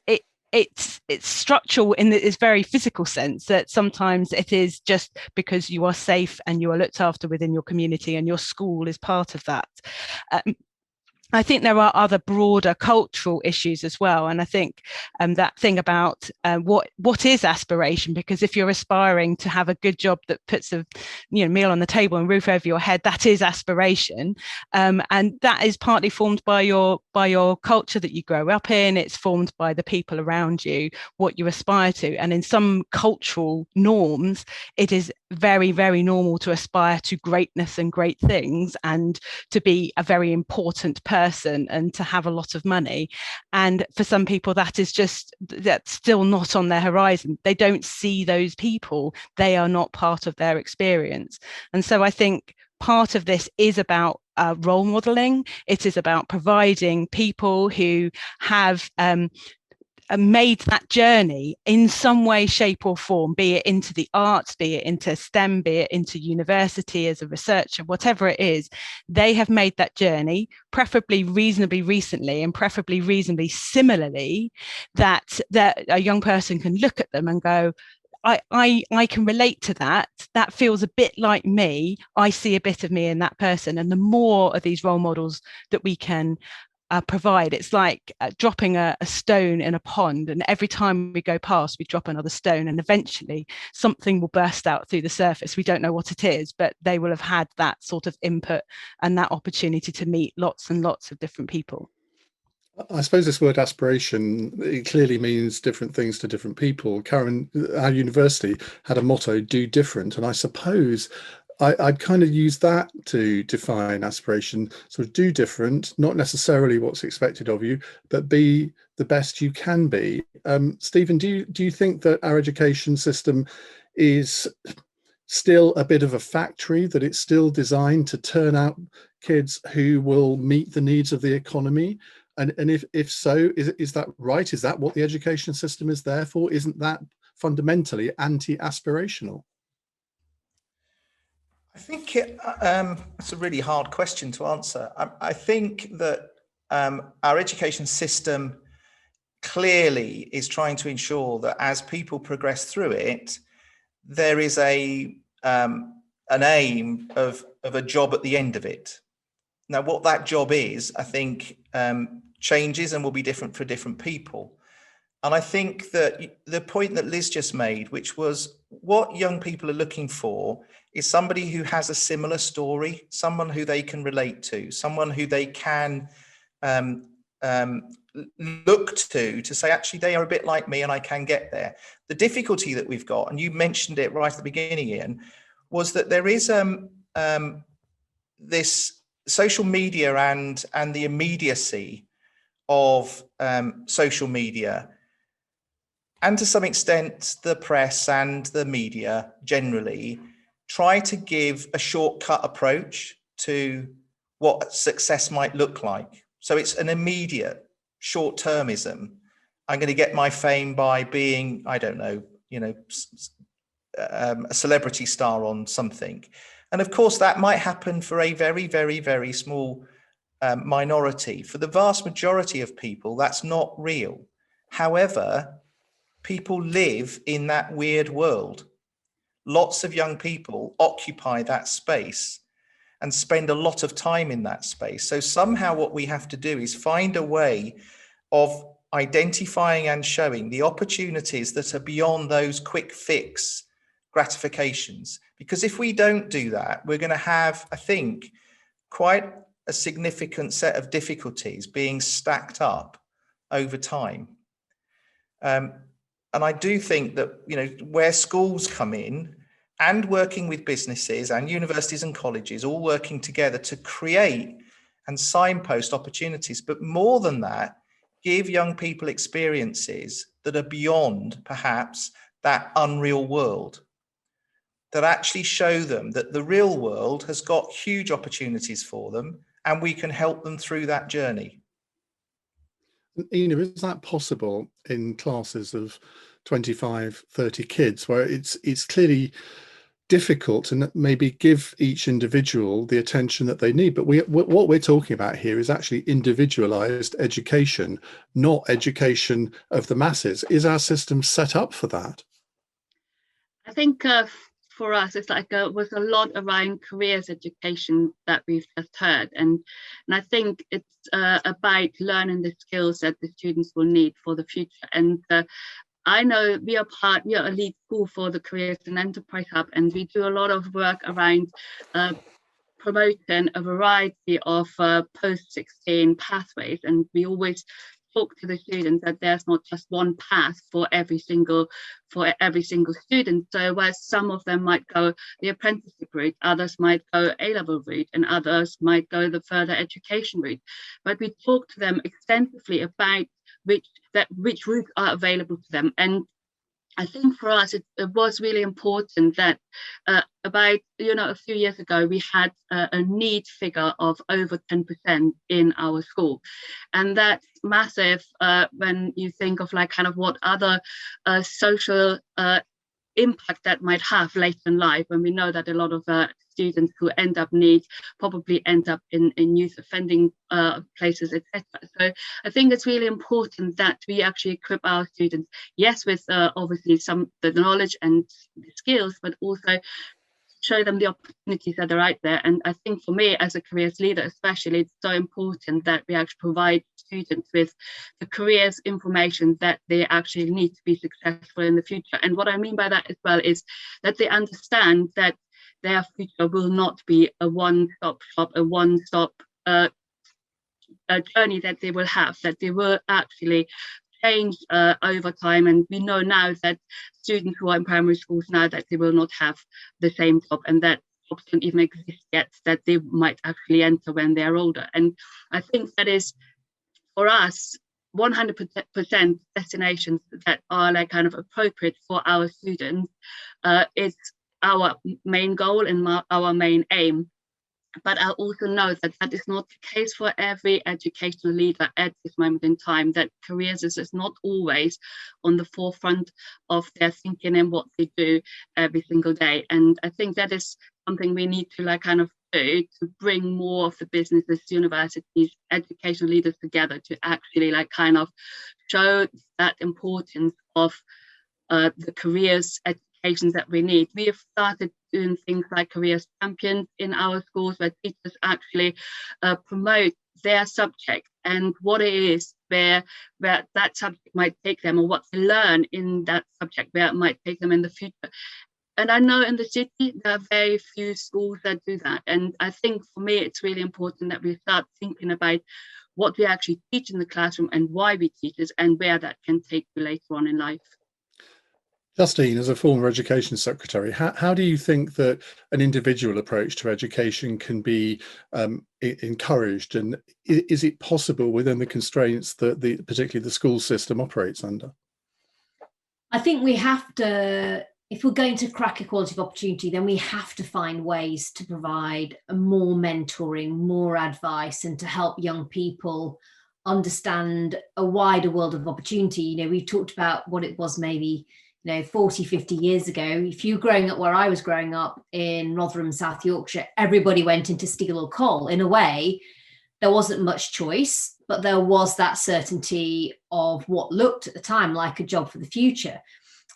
structural in this very physical sense, that sometimes it is just because you are safe and you are looked after within your community, and your school is part of that. I think there are other broader cultural issues as well. And I think that thing about what is aspiration, because if you're aspiring to have a good job that puts a meal on the table and roof over your head, that is aspiration. And that is partly formed by your culture that you grow up in. It's formed by the people around you, what you aspire to. And in some cultural norms, it is very, very normal to aspire to greatness and great things, and to be a very important person, and to have a lot of money. And for some people, that's still not on their horizon. They don't see those people. They are not part of their experience. And so I think part of this is about role modeling. It is about providing people who have made that journey in some way, shape or form, be it into the arts, be it into STEM, be it into university as a researcher, whatever it is. They have made that journey, preferably reasonably recently and preferably reasonably similarly, that a young person can look at them and go, I can relate to that. That feels a bit like me. I see a bit of me in that person. And the more of these role models that we can provide, it's like dropping a stone in a pond, and every time we go past we drop another stone, and eventually something will burst out through the surface. We don't know what it is, but they will have had that sort of input and that opportunity to meet lots and lots of different people. I suppose this word aspiration, it clearly means different things to different people. Karen, our university had a motto, do different, and I suppose I'd kind of use that to define aspiration. Sort of do different, not necessarily what's expected of you, but be the best you can be. Stephen, do you think that our education system is still a bit of a factory, that it's still designed to turn out kids who will meet the needs of the economy? And if so, is that right? Is that what the education system is there for? Isn't that fundamentally anti-aspirational? I think it's a really hard question to answer. I think that our education system clearly is trying to ensure that as people progress through it, there is an aim of a job at the end of it. Now, what that job is, I think, changes and will be different for different people. And I think that the point that Liz just made, which was what young people are looking for, is somebody who has a similar story, someone who they can relate to, someone who they can look to say, actually, they are a bit like me and I can get there. The difficulty that we've got, and you mentioned it right at the beginning, Ian, was that there is this social media and the immediacy of social media, and to some extent the press and the media generally try to give a shortcut approach to what success might look like. So it's an immediate short-termism. I'm going to get my fame by being, I don't know, a celebrity star on something. And of course, that might happen for a very, very, very small minority. For the vast majority of people, that's not real. However, people live in that weird world. Lots of young people occupy that space and spend a lot of time in that space. So somehow what we have to do is find a way of identifying and showing the opportunities that are beyond those quick fix gratifications. Because if we don't do that, we're going to have, I think, quite a significant set of difficulties being stacked up over time. And I do think that, where schools come in and working with businesses and universities and colleges, all working together to create and signpost opportunities, but more than that, give young people experiences that are beyond perhaps that unreal world, that actually show them that the real world has got huge opportunities for them and we can help them through that journey. Ina, is that possible in classes of 25, 30 kids, where it's clearly difficult to maybe give each individual the attention that they need? But what we're talking about here is actually individualized education, not education of the masses. Is our system set up for that? I think for us, it's like was a lot around careers education that we've just heard, and I think it's about learning the skills that the students will need for the future. And I know we are a lead school for the Careers and Enterprise Hub, and we do a lot of work around promoting a variety of post-16 pathways, and we always talk to the students that there's not just one path for every single student. So where some of them might go the apprenticeship route, others might go A-level route, and others might go the further education route. But we talk to them extensively about which routes are available to them. And I think for us, it was really important that about, a few years ago, we had a need figure of over 10% in our school. And that's massive when you think of like kind of what other social impact that might have later in life, when we know that a lot of students who probably end up in youth offending places, etc. So I think it's really important that we actually equip our students, yes, with obviously the knowledge and the skills, but also show them the opportunities that are out there. And I think for me as a careers leader especially, it's so important that we actually provide students with the careers information that they actually need to be successful in the future. And what I mean by that as well is that they understand that their future will not be a one-stop shop, a one-stop journey that they will have, that they will actually change over time. And we know now that students who are in primary schools now that they will not have the same job, and that jobs don't even exist yet, that they might actually enter when they're older. And I think that is, for us, 100% destinations that are like kind of appropriate for our students is our main goal and our main aim. But I also know that that is not the case for every educational leader at this moment in time, that careers is not always on the forefront of their thinking and what they do every single day. And I think that is something we need to like kind of do, to bring more of the businesses, universities, educational leaders together to actually like kind of show that importance of the careers that we need. We have started doing things like careers champions in our schools, where teachers actually promote their subject and what it is, where that subject might take them, or what they learn in that subject, where it might take them in the future. And I know in the city there are very few schools that do that. And I think for me it's really important that we start thinking about what we actually teach in the classroom and why we teach it, and where that can take you later on in life. Justine, as a former education secretary, how do you think that an individual approach to education can be encouraged, and is it possible within the constraints that particularly the school system operates under? I think we have to, if we're going to crack equality of opportunity, then we have to find ways to provide more mentoring, more advice, and to help young people understand a wider world of opportunity. We talked about what it was maybe 40, 50 years ago. If you were growing up where I was growing up in Rotherham, South Yorkshire, everybody went into steel or coal. In a way, there wasn't much choice, but there was that certainty of what looked at the time like a job for the future.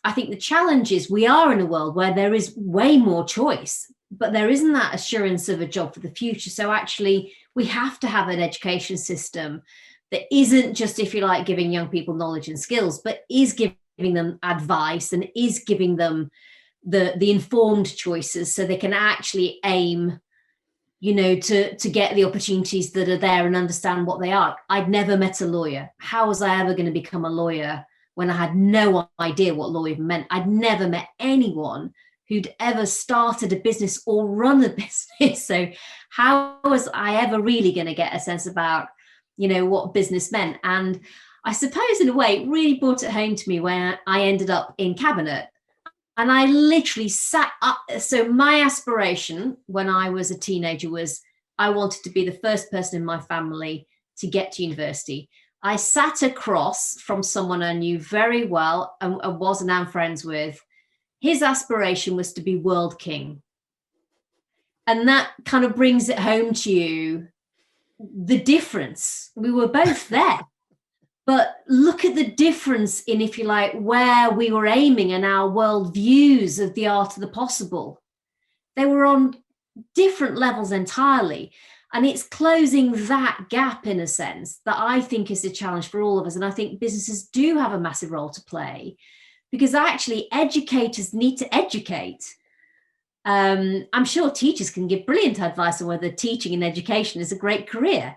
I think the challenge is we are in a world where there is way more choice, but there isn't that assurance of a job for the future. So actually, we have to have an education system that isn't just, if you like, giving young people knowledge and skills, but is giving them advice and is giving them the informed choices, so they can actually aim, to get the opportunities that are there and understand what they are. I'd never met a lawyer. How was I ever going to become a lawyer when I had no idea what law even meant? I'd never met anyone who'd ever started a business or run a business. So how was I ever really going to get a sense about, what business meant? And I suppose in a way it really brought it home to me when I ended up in cabinet, and I literally sat up. So my aspiration when I was a teenager was I wanted to be the first person in my family to get to university. I sat across from someone I knew very well and was now friends with. His aspiration was to be world king. And that kind of brings it home to you, the difference. We were both there. But look at the difference in, if you like, where we were aiming and our world views of the art of the possible. They were on different levels entirely. And it's closing that gap, in a sense, that I think is a challenge for all of us. And I think businesses do have a massive role to play, because actually educators need to educate. I'm sure teachers can give brilliant advice on whether teaching and education is a great career,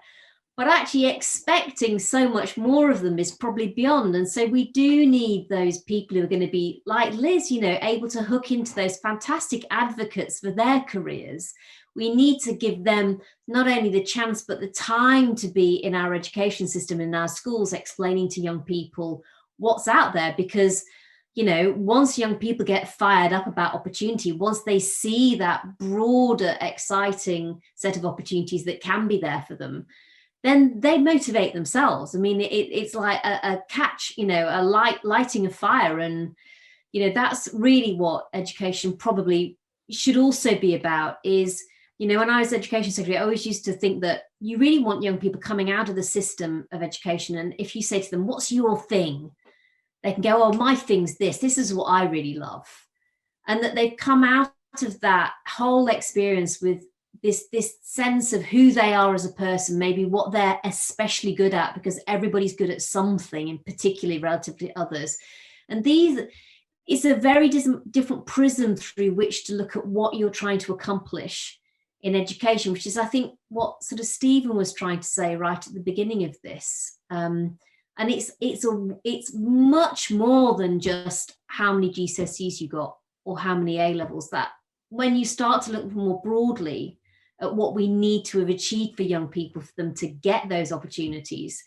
but actually expecting so much more of them is probably beyond. And so we do need those people who are going to be like Liz, you know, able to hook into those fantastic advocates for their careers. We need to give them not only the chance, but the time to be in our education system, in our schools, explaining to young people what's out there. Because, you know, once young people get fired up about opportunity, once they see that broader, exciting set of opportunities that can be there for them, then they motivate themselves. I mean, it's like a catch, you know, a lighting a fire. And, you know, that's really what education probably should also be about. Is, you know, when I was education secretary, I always used to think that you really want young people coming out of the system of education. And if you say to them, what's your thing? They can go, oh, my thing's this. This is what I really love. And that they've come out of that whole experience with this sense of who they are as a person, maybe what they're especially good at, because everybody's good at something, and particularly relative to others. And it's a very different prism through which to look at what you're trying to accomplish in education, which is, I think, what sort of Stephen was trying to say right at the beginning of this. And it's much more than just how many GCSEs you got or how many A levels. That when you start to look more broadly at what we need to have achieved for young people, for them to get those opportunities,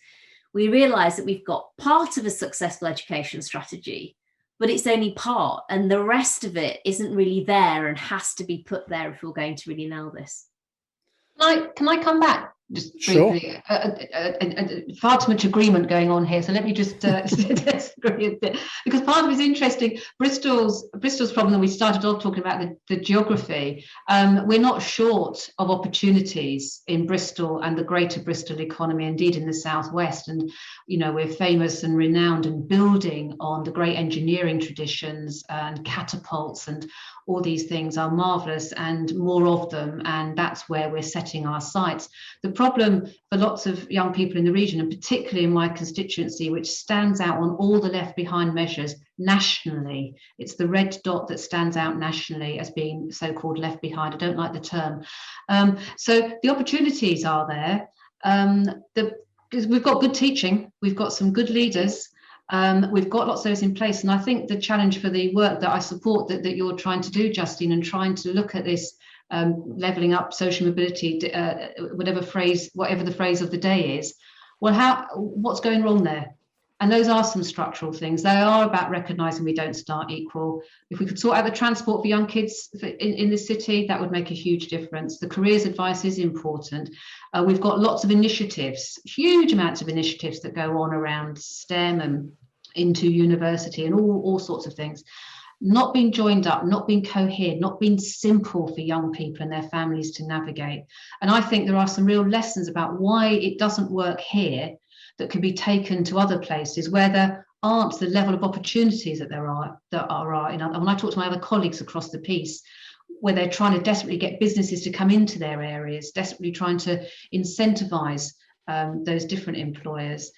we realize that we've got part of a successful education strategy, but it's only part, and the rest of it isn't really there and has to be put there if we're going to really nail this. Can I come back just briefly? Sure. Far too much agreement going on here, so let me just disagree a bit, because part of it is interesting. Bristol's problem, we started off talking about the geography. We're not short of opportunities in Bristol and the greater Bristol economy, indeed in the southwest. And you know, we're famous and renowned and building on the great engineering traditions, and catapults and all these things are marvelous, and more of them, and that's where we're setting our sights. The problem for lots of young people in the region, and particularly in my constituency, which stands out on all the left behind measures nationally, it's the red dot that stands out nationally as being so-called left behind. I don't like the term. So the opportunities are there. Because we've got good teaching, we've got some good leaders, we've got lots of those in place. And I think the challenge for the work that I support that you're trying to do, Justine, and trying to look at this levelling up social mobility, whatever the phrase of the day is, well, what's going wrong there? And those are some structural things. They are about recognising we don't start equal. If we could sort out the transport for young kids in the city, that would make a huge difference. The careers advice is important. We've got lots of initiatives, huge amounts of initiatives that go on around STEM and into university and all sorts of things. Not being joined up, not being coherent, not being simple for young people and their families to navigate. And I think there are some real lessons about why it doesn't work here that could be taken to other places where there aren't the level of opportunities that there are. And when I talk to my other colleagues across the piece, where they're trying to desperately get businesses to come into their areas, desperately trying to incentivize those different employers,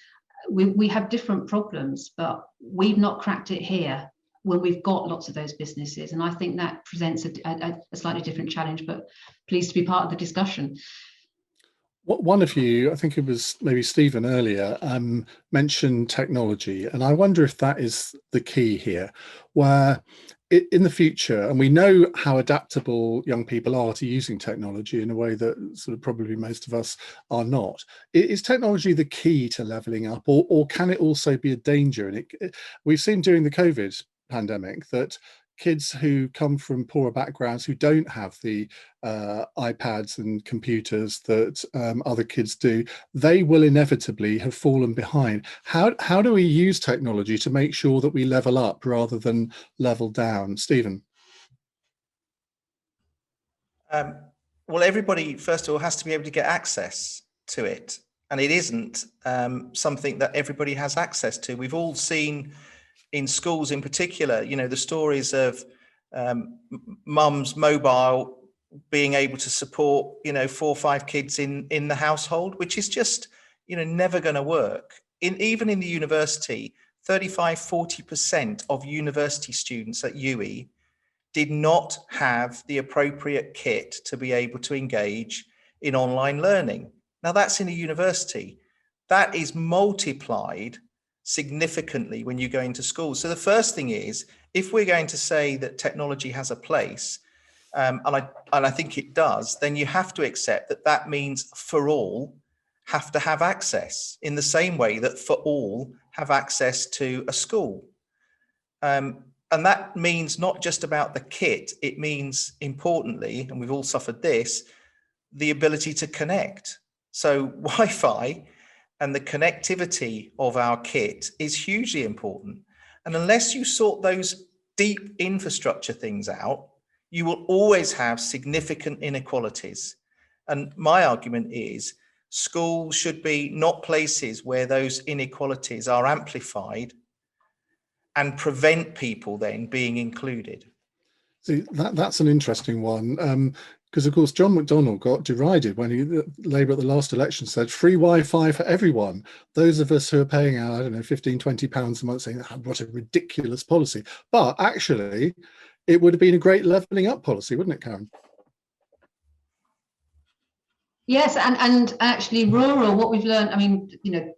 we have different problems, but we've not cracked it here when we've got lots of those businesses. And I think that presents a slightly different challenge, but pleased to be part of the discussion. One of you, I think it was maybe Stephen earlier, mentioned technology. And I wonder if that is the key here, where in the future, and we know how adaptable young people are to using technology in a way that sort of probably most of us are not. Is technology the key to levelling up, or can it also be a danger? And we've seen during the COVID pandemic that kids who come from poorer backgrounds, who don't have the iPads and computers that other kids do, they will inevitably have fallen behind. How do we use technology to make sure that we level up rather than level down? Stephen? Well, everybody, first of all, has to be able to get access to it. and it isn't something that everybody has access to. We've all seen in schools in particular, the stories of mum's mobile being able to support, 4 or 5 kids in the household, which is just, never going to work. Even in the university, 35-40% of university students at UE did not have the appropriate kit to be able to engage in online learning. Now that's in a university. That is multiplied significantly when you go into school. So the first thing is, if we're going to say that technology has a place, and I think it does, then you have to accept that that means for all have to have access in the same way that for all have access to a school. And that means not just about the kit, it means importantly, and we've all suffered this, the ability to connect. So Wi-Fi and the connectivity of our kit is hugely important. And unless you sort those deep infrastructure things out, you will always have significant inequalities. And my argument is schools should be not places where those inequalities are amplified and prevent people then being included. See, that's an interesting one. Because of course John McDonnell got derided when Labour at the last election said free Wi-Fi for everyone. Those of us who are paying out, I don't know, 15, 20 pounds a month, saying what a ridiculous policy. But actually, it would have been a great levelling up policy, wouldn't it, Karen? Yes, and actually rural, what we've learned, I mean,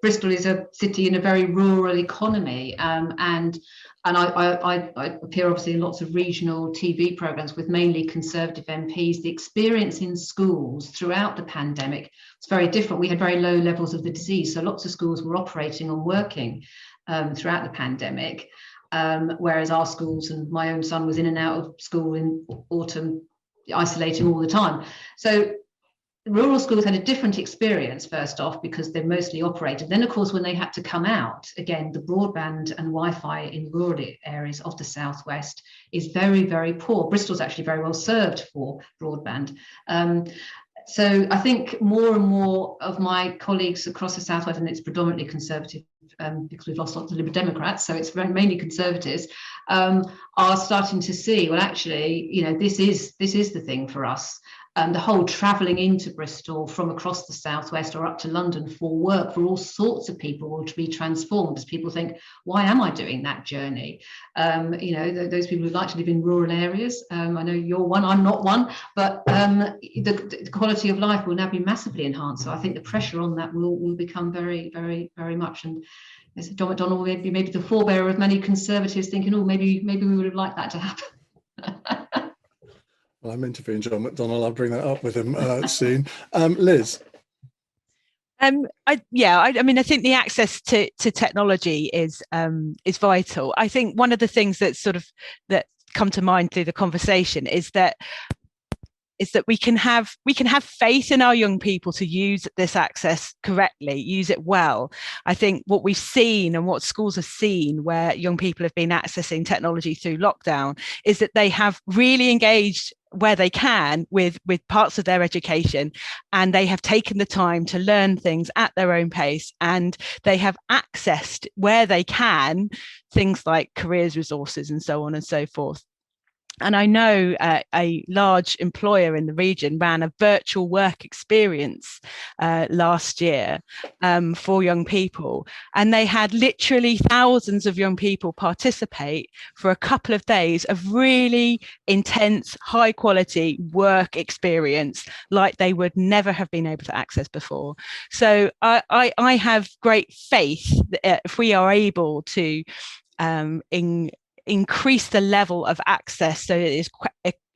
Bristol is a city in a very rural economy, and I appear obviously in lots of regional TV programs with mainly Conservative MPs. The experience in schools throughout the pandemic was very different. We had very low levels of the disease, so lots of schools were operating and working throughout the pandemic, whereas our schools, and my own son was in and out of school in autumn, isolating all the time. So rural schools had a different experience, first off, because they're mostly operated. Then, of course, when they had to come out, again, the broadband and Wi-Fi in rural areas of the southwest is very, very poor. Bristol's actually very well served for broadband. So I think more and more of my colleagues across the southwest, and it's predominantly Conservative, because we've lost lots of Liberal Democrats, so it's mainly Conservatives, are starting to see, well, actually, this is the thing for us. The whole travelling into Bristol from across the southwest or up to London for work for all sorts of people will be transformed as people think, why am I doing that journey? Those people who like to live in rural areas, I know you're one, I'm not one, but the quality of life will now be massively enhanced. So I think the pressure on that will become very, very, very much. And as John McDonnell will be maybe the forebearer of many Conservatives thinking, oh, maybe we would have liked that to happen. Well, I'm interviewing John McDonnell. I'll bring that up with him soon. Liz. I think the access to technology is vital. I think one of the things that come to mind through the conversation is that we can have faith in our young people to use this access correctly, use it well. I think what we've seen and what schools have seen where young people have been accessing technology through lockdown is that they have really engaged where they can with parts of their education, and they have taken the time to learn things at their own pace, and they have accessed where they can things like careers resources and so on and so forth. And I know a large employer in the region ran a virtual work experience last year for young people. And they had literally thousands of young people participate for a couple of days of really intense, high quality work experience like they would never have been able to access before. So I have great faith that if we are able to increase the level of access so it is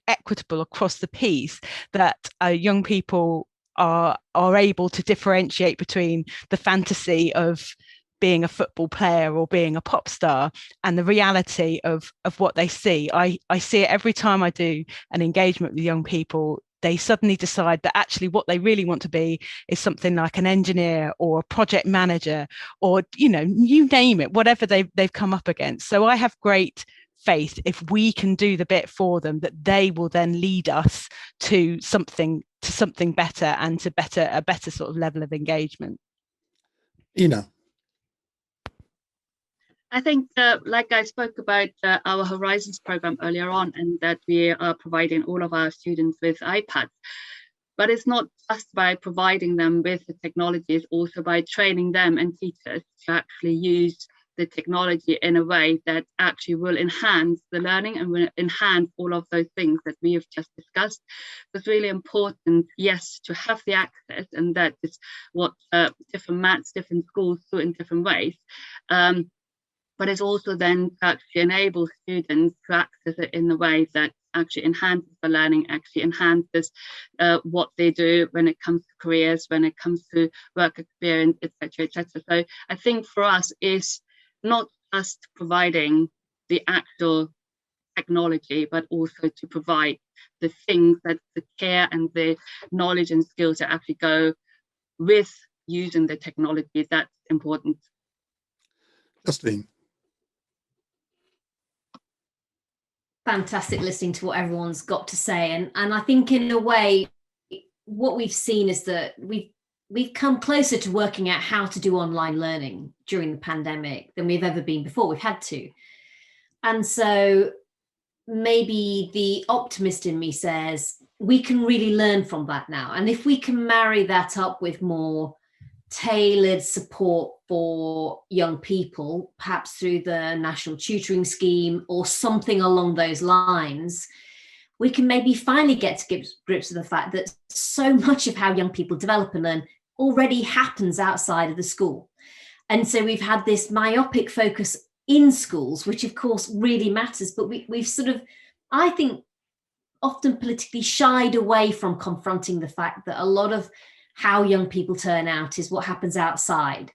equitable across the piece, that young people are able to differentiate between the fantasy of being a football player or being a pop star and the reality of what they see. I see it every time I do an engagement with young people. They suddenly decide that actually what they really want to be is something like an engineer or a project manager, or, you name it, whatever they've come up against. So I have great faith if we can do the bit for them, that they will then lead us to something better and to a better sort of level of engagement. Ina. I think, like I spoke about our Horizons program earlier on, and that we are providing all of our students with iPads. But it's not just by providing them with the technology, it's also by training them and teachers to actually use the technology in a way that actually will enhance the learning and will enhance all of those things that we have just discussed. So it's really important, yes, to have the access, and that is what different schools do in different ways. But it's also then to actually enable students to access it in a way that actually enhances the learning, actually enhances what they do when it comes to careers, when it comes to work experience, etc., etc. So I think for us is not just providing the actual technology, but also to provide the things, that the care and the knowledge and skills that actually go with using the technology. That's important. Justine. Fantastic listening to what everyone's got to say, and I think in a way what we've seen is that we've come closer to working out how to do online learning during the pandemic than we've ever been before. We've had to, and so maybe the optimist in me says we can really learn from that now, and if we can marry that up with more tailored support for young people, perhaps through the National Tutoring Scheme or something along those lines, we can maybe finally get to grips with the fact that so much of how young people develop and learn already happens outside of the school. And so we've had this myopic focus in schools, which of course really matters, but we've sort of, I think, often politically shied away from confronting the fact that a lot of how young people turn out is what happens outside.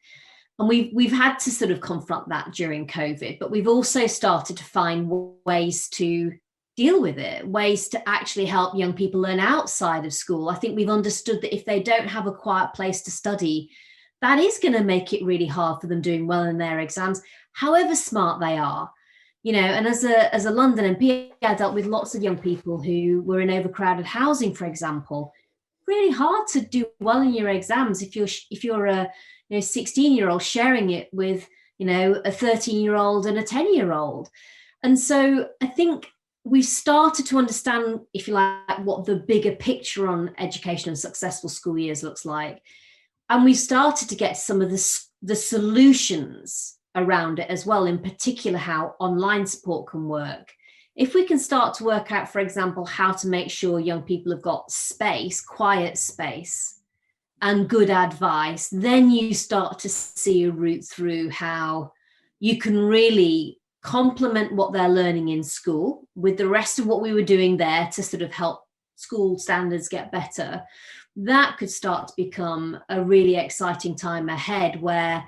And we've had to sort of confront that during COVID, but we've also started to find ways to deal with it, ways to actually help young people learn outside of school. I think we've understood that if they don't have a quiet place to study, that is going to make it really hard for them doing well in their exams, however smart they are. You know, and as a London MP, I dealt with lots of young people who were in overcrowded housing, for example. Really hard to do well in your exams if you're a 16-year-old sharing it with a 13-year-old and a 10-year-old. And so I think we've started to understand, if you like, what the bigger picture on education and successful school years looks like, and we've started to get some of the solutions around it as well, in particular how online support can work. If we can start to work out, for example, how to make sure young people have got space, quiet space, and good advice, then you start to see a route through how you can really complement what they're learning in school with the rest of what we were doing there to sort of help school standards get better. That could start to become a really exciting time ahead where,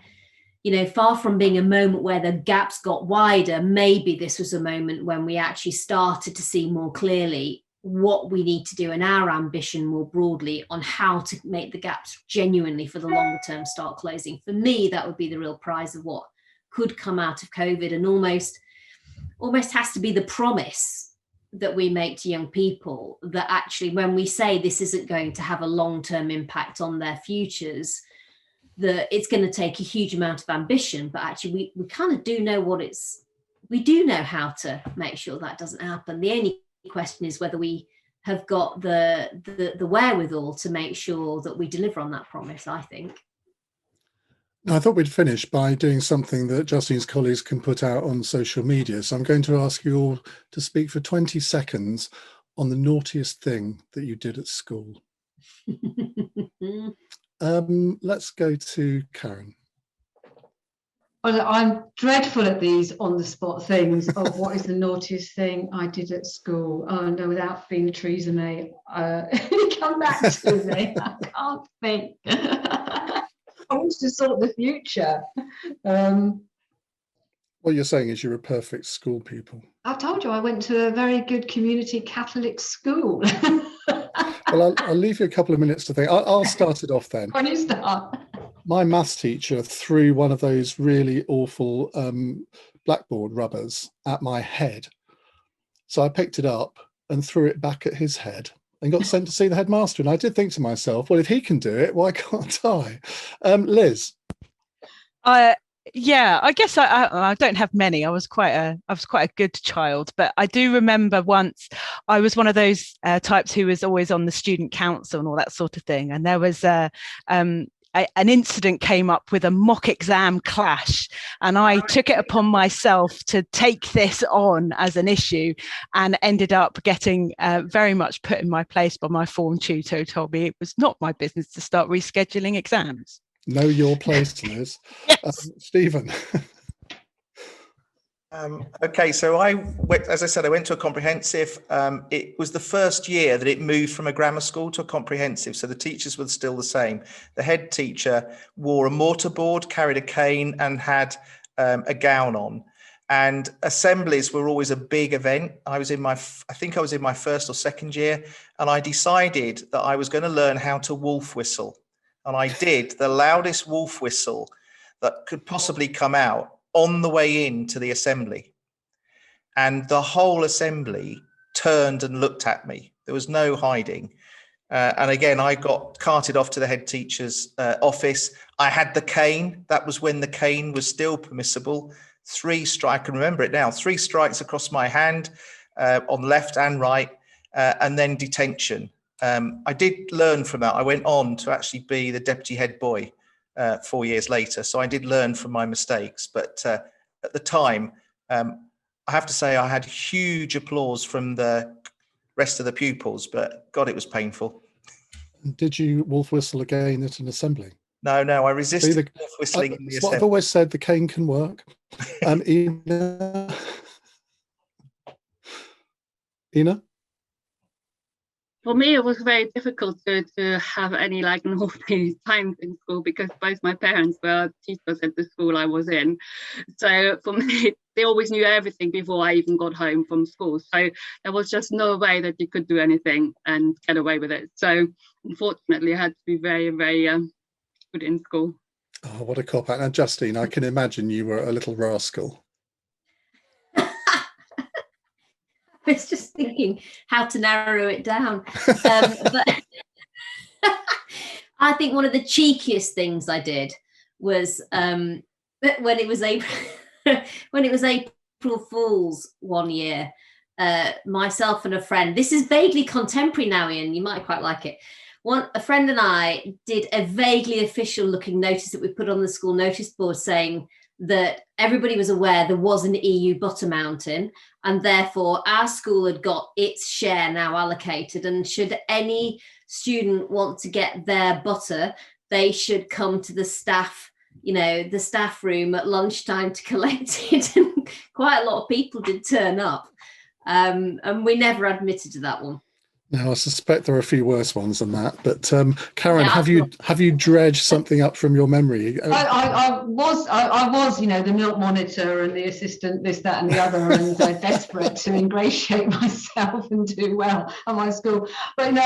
far from being a moment where the gaps got wider, maybe this was a moment when we actually started to see more clearly what we need to do and our ambition more broadly on how to make the gaps genuinely for the longer term start closing. For me, that would be the real prize of what could come out of COVID, and almost has to be the promise that we make to young people that actually when we say this isn't going to have a long-term impact on their futures, that it's going to take a huge amount of ambition, but actually we kind of do know we do know how to make sure that doesn't happen. The only question is whether we have got the wherewithal to make sure that we deliver on that promise, I think. I thought we'd finish by doing something that Justine's colleagues can put out on social media. So I'm going to ask you all to speak for 20 seconds on the naughtiest thing that you did at school. Let's go to Karen. Well, I'm dreadful at these on-the-spot things of what is the naughtiest thing I did at school. Oh no, without being Theresa May, come back to me. I can't think. I want to sort the future. What you're saying is you're a perfect school pupil. I told you I went to a very good community Catholic school. Well, I'll leave you a couple of minutes to think. I'll start it off then. When you start. My maths teacher threw one of those really awful blackboard rubbers at my head. So I picked it up and threw it back at his head and got sent to see the headmaster. And I did think to myself, well, if he can do it, why can't I? Liz? Yeah, I guess I don't have many. I was quite a good child, but I do remember once I was one of those types who was always on the student council and all that sort of thing. And there was an incident came up with a mock exam clash, and I took it upon myself to take this on as an issue, and ended up getting very much put in my place by my form tutor, who told me it was not my business to start rescheduling exams. Know your place, Liz. Yes. Stephen. Okay, so as I said, I went to a comprehensive. It was the first year that it moved from a grammar school to a comprehensive, so the teachers were still the same. The head teacher wore a mortarboard, carried a cane, and had a gown on. And assemblies were always a big event. I think I was in my first or second year, and I decided that I was going to learn how to wolf whistle. And I did the loudest wolf whistle that could possibly come out on the way into the assembly. And the whole assembly turned and looked at me. There was no hiding. And again, I got carted off to the head teacher's office. I had the cane. That was when the cane was still permissible. 3 strikes, I can remember it now, 3 strikes across my hand on left and right, and then detention. I did learn from that. I went on to actually be the deputy head boy 4 years later. So I did learn from my mistakes. But at the time, I have to say I had huge applause from the rest of the pupils, but God, it was painful. Did you wolf whistle again at an assembly? No, I resisted wolf whistling in the assembly. I've always said the cane can work. Ina? For me, it was very difficult to have any like naughty times in school because both my parents were teachers at the school I was in. So for me, they always knew everything before I even got home from school. So there was just no way that you could do anything and get away with it. So unfortunately, I had to be very, very good in school. Oh, what a cop out. Now, Justine, I can imagine you were a little rascal. I was just thinking how to narrow it down. But I think one of the cheekiest things I did was when it was April Fool's one year, myself and a friend, this is vaguely contemporary now, Ian, you might quite like it. A friend and I did a vaguely official looking notice that we put on the school notice board saying that everybody was aware there was an EU butter mountain, and therefore our school had got its share now allocated, and should any student want to get their butter, they should come to the staff room at lunchtime to collect it. And quite a lot of people did turn up, and we never admitted to that one. Now, I suspect there are a few worse ones than that, but Karen, yeah, have you dredged something up from your memory? I was, the milk monitor and the assistant, this, that, and the other, and desperate to ingratiate myself and do well at my school. But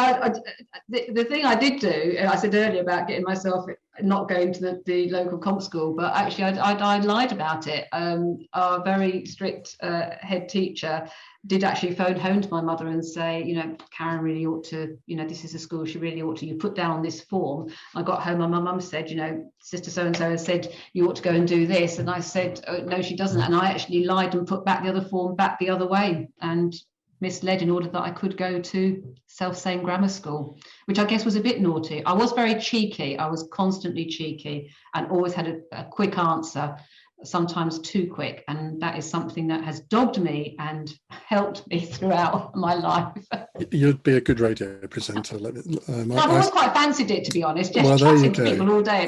the thing I did do, I said earlier about getting myself not going to the local comp school, but actually I lied about it. Our very strict head teacher did actually phone home to my mother and say, Karen really ought to, this is a school, she really ought to, you put down this form. I got home and my mum said, sister so-and-so has said you ought to go and do this. And I said, oh, no, she doesn't. And I actually lied and put back the other form back the other way and misled in order that I could go to self-same grammar school, which I guess was a bit naughty. I was very cheeky. I was constantly cheeky and always had a quick answer, sometimes too quick, and that is something that has dogged me and helped me throughout my life. You'd be a good radio presenter. I've always quite fancied it, to be honest, just well, chatting to people all day.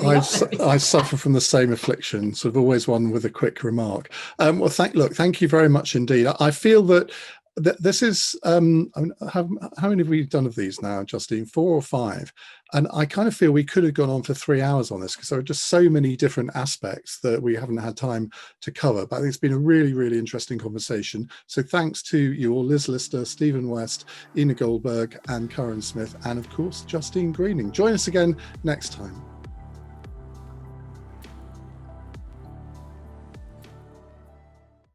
I suffer from the same affliction, sort of always one with a quick remark. Well, thank you very much indeed. I feel that this is, how many have we done of these now, Justine? 4 or 5? And I kind of feel we could have gone on for 3 hours on this because there are just so many different aspects that we haven't had time to cover. But I think it's been a really, really interesting conversation. So thanks to you all, Liz Lister, Stephen West, Ina Goldberg and Karen Smith, and of course, Justine Greening. Join us again next time.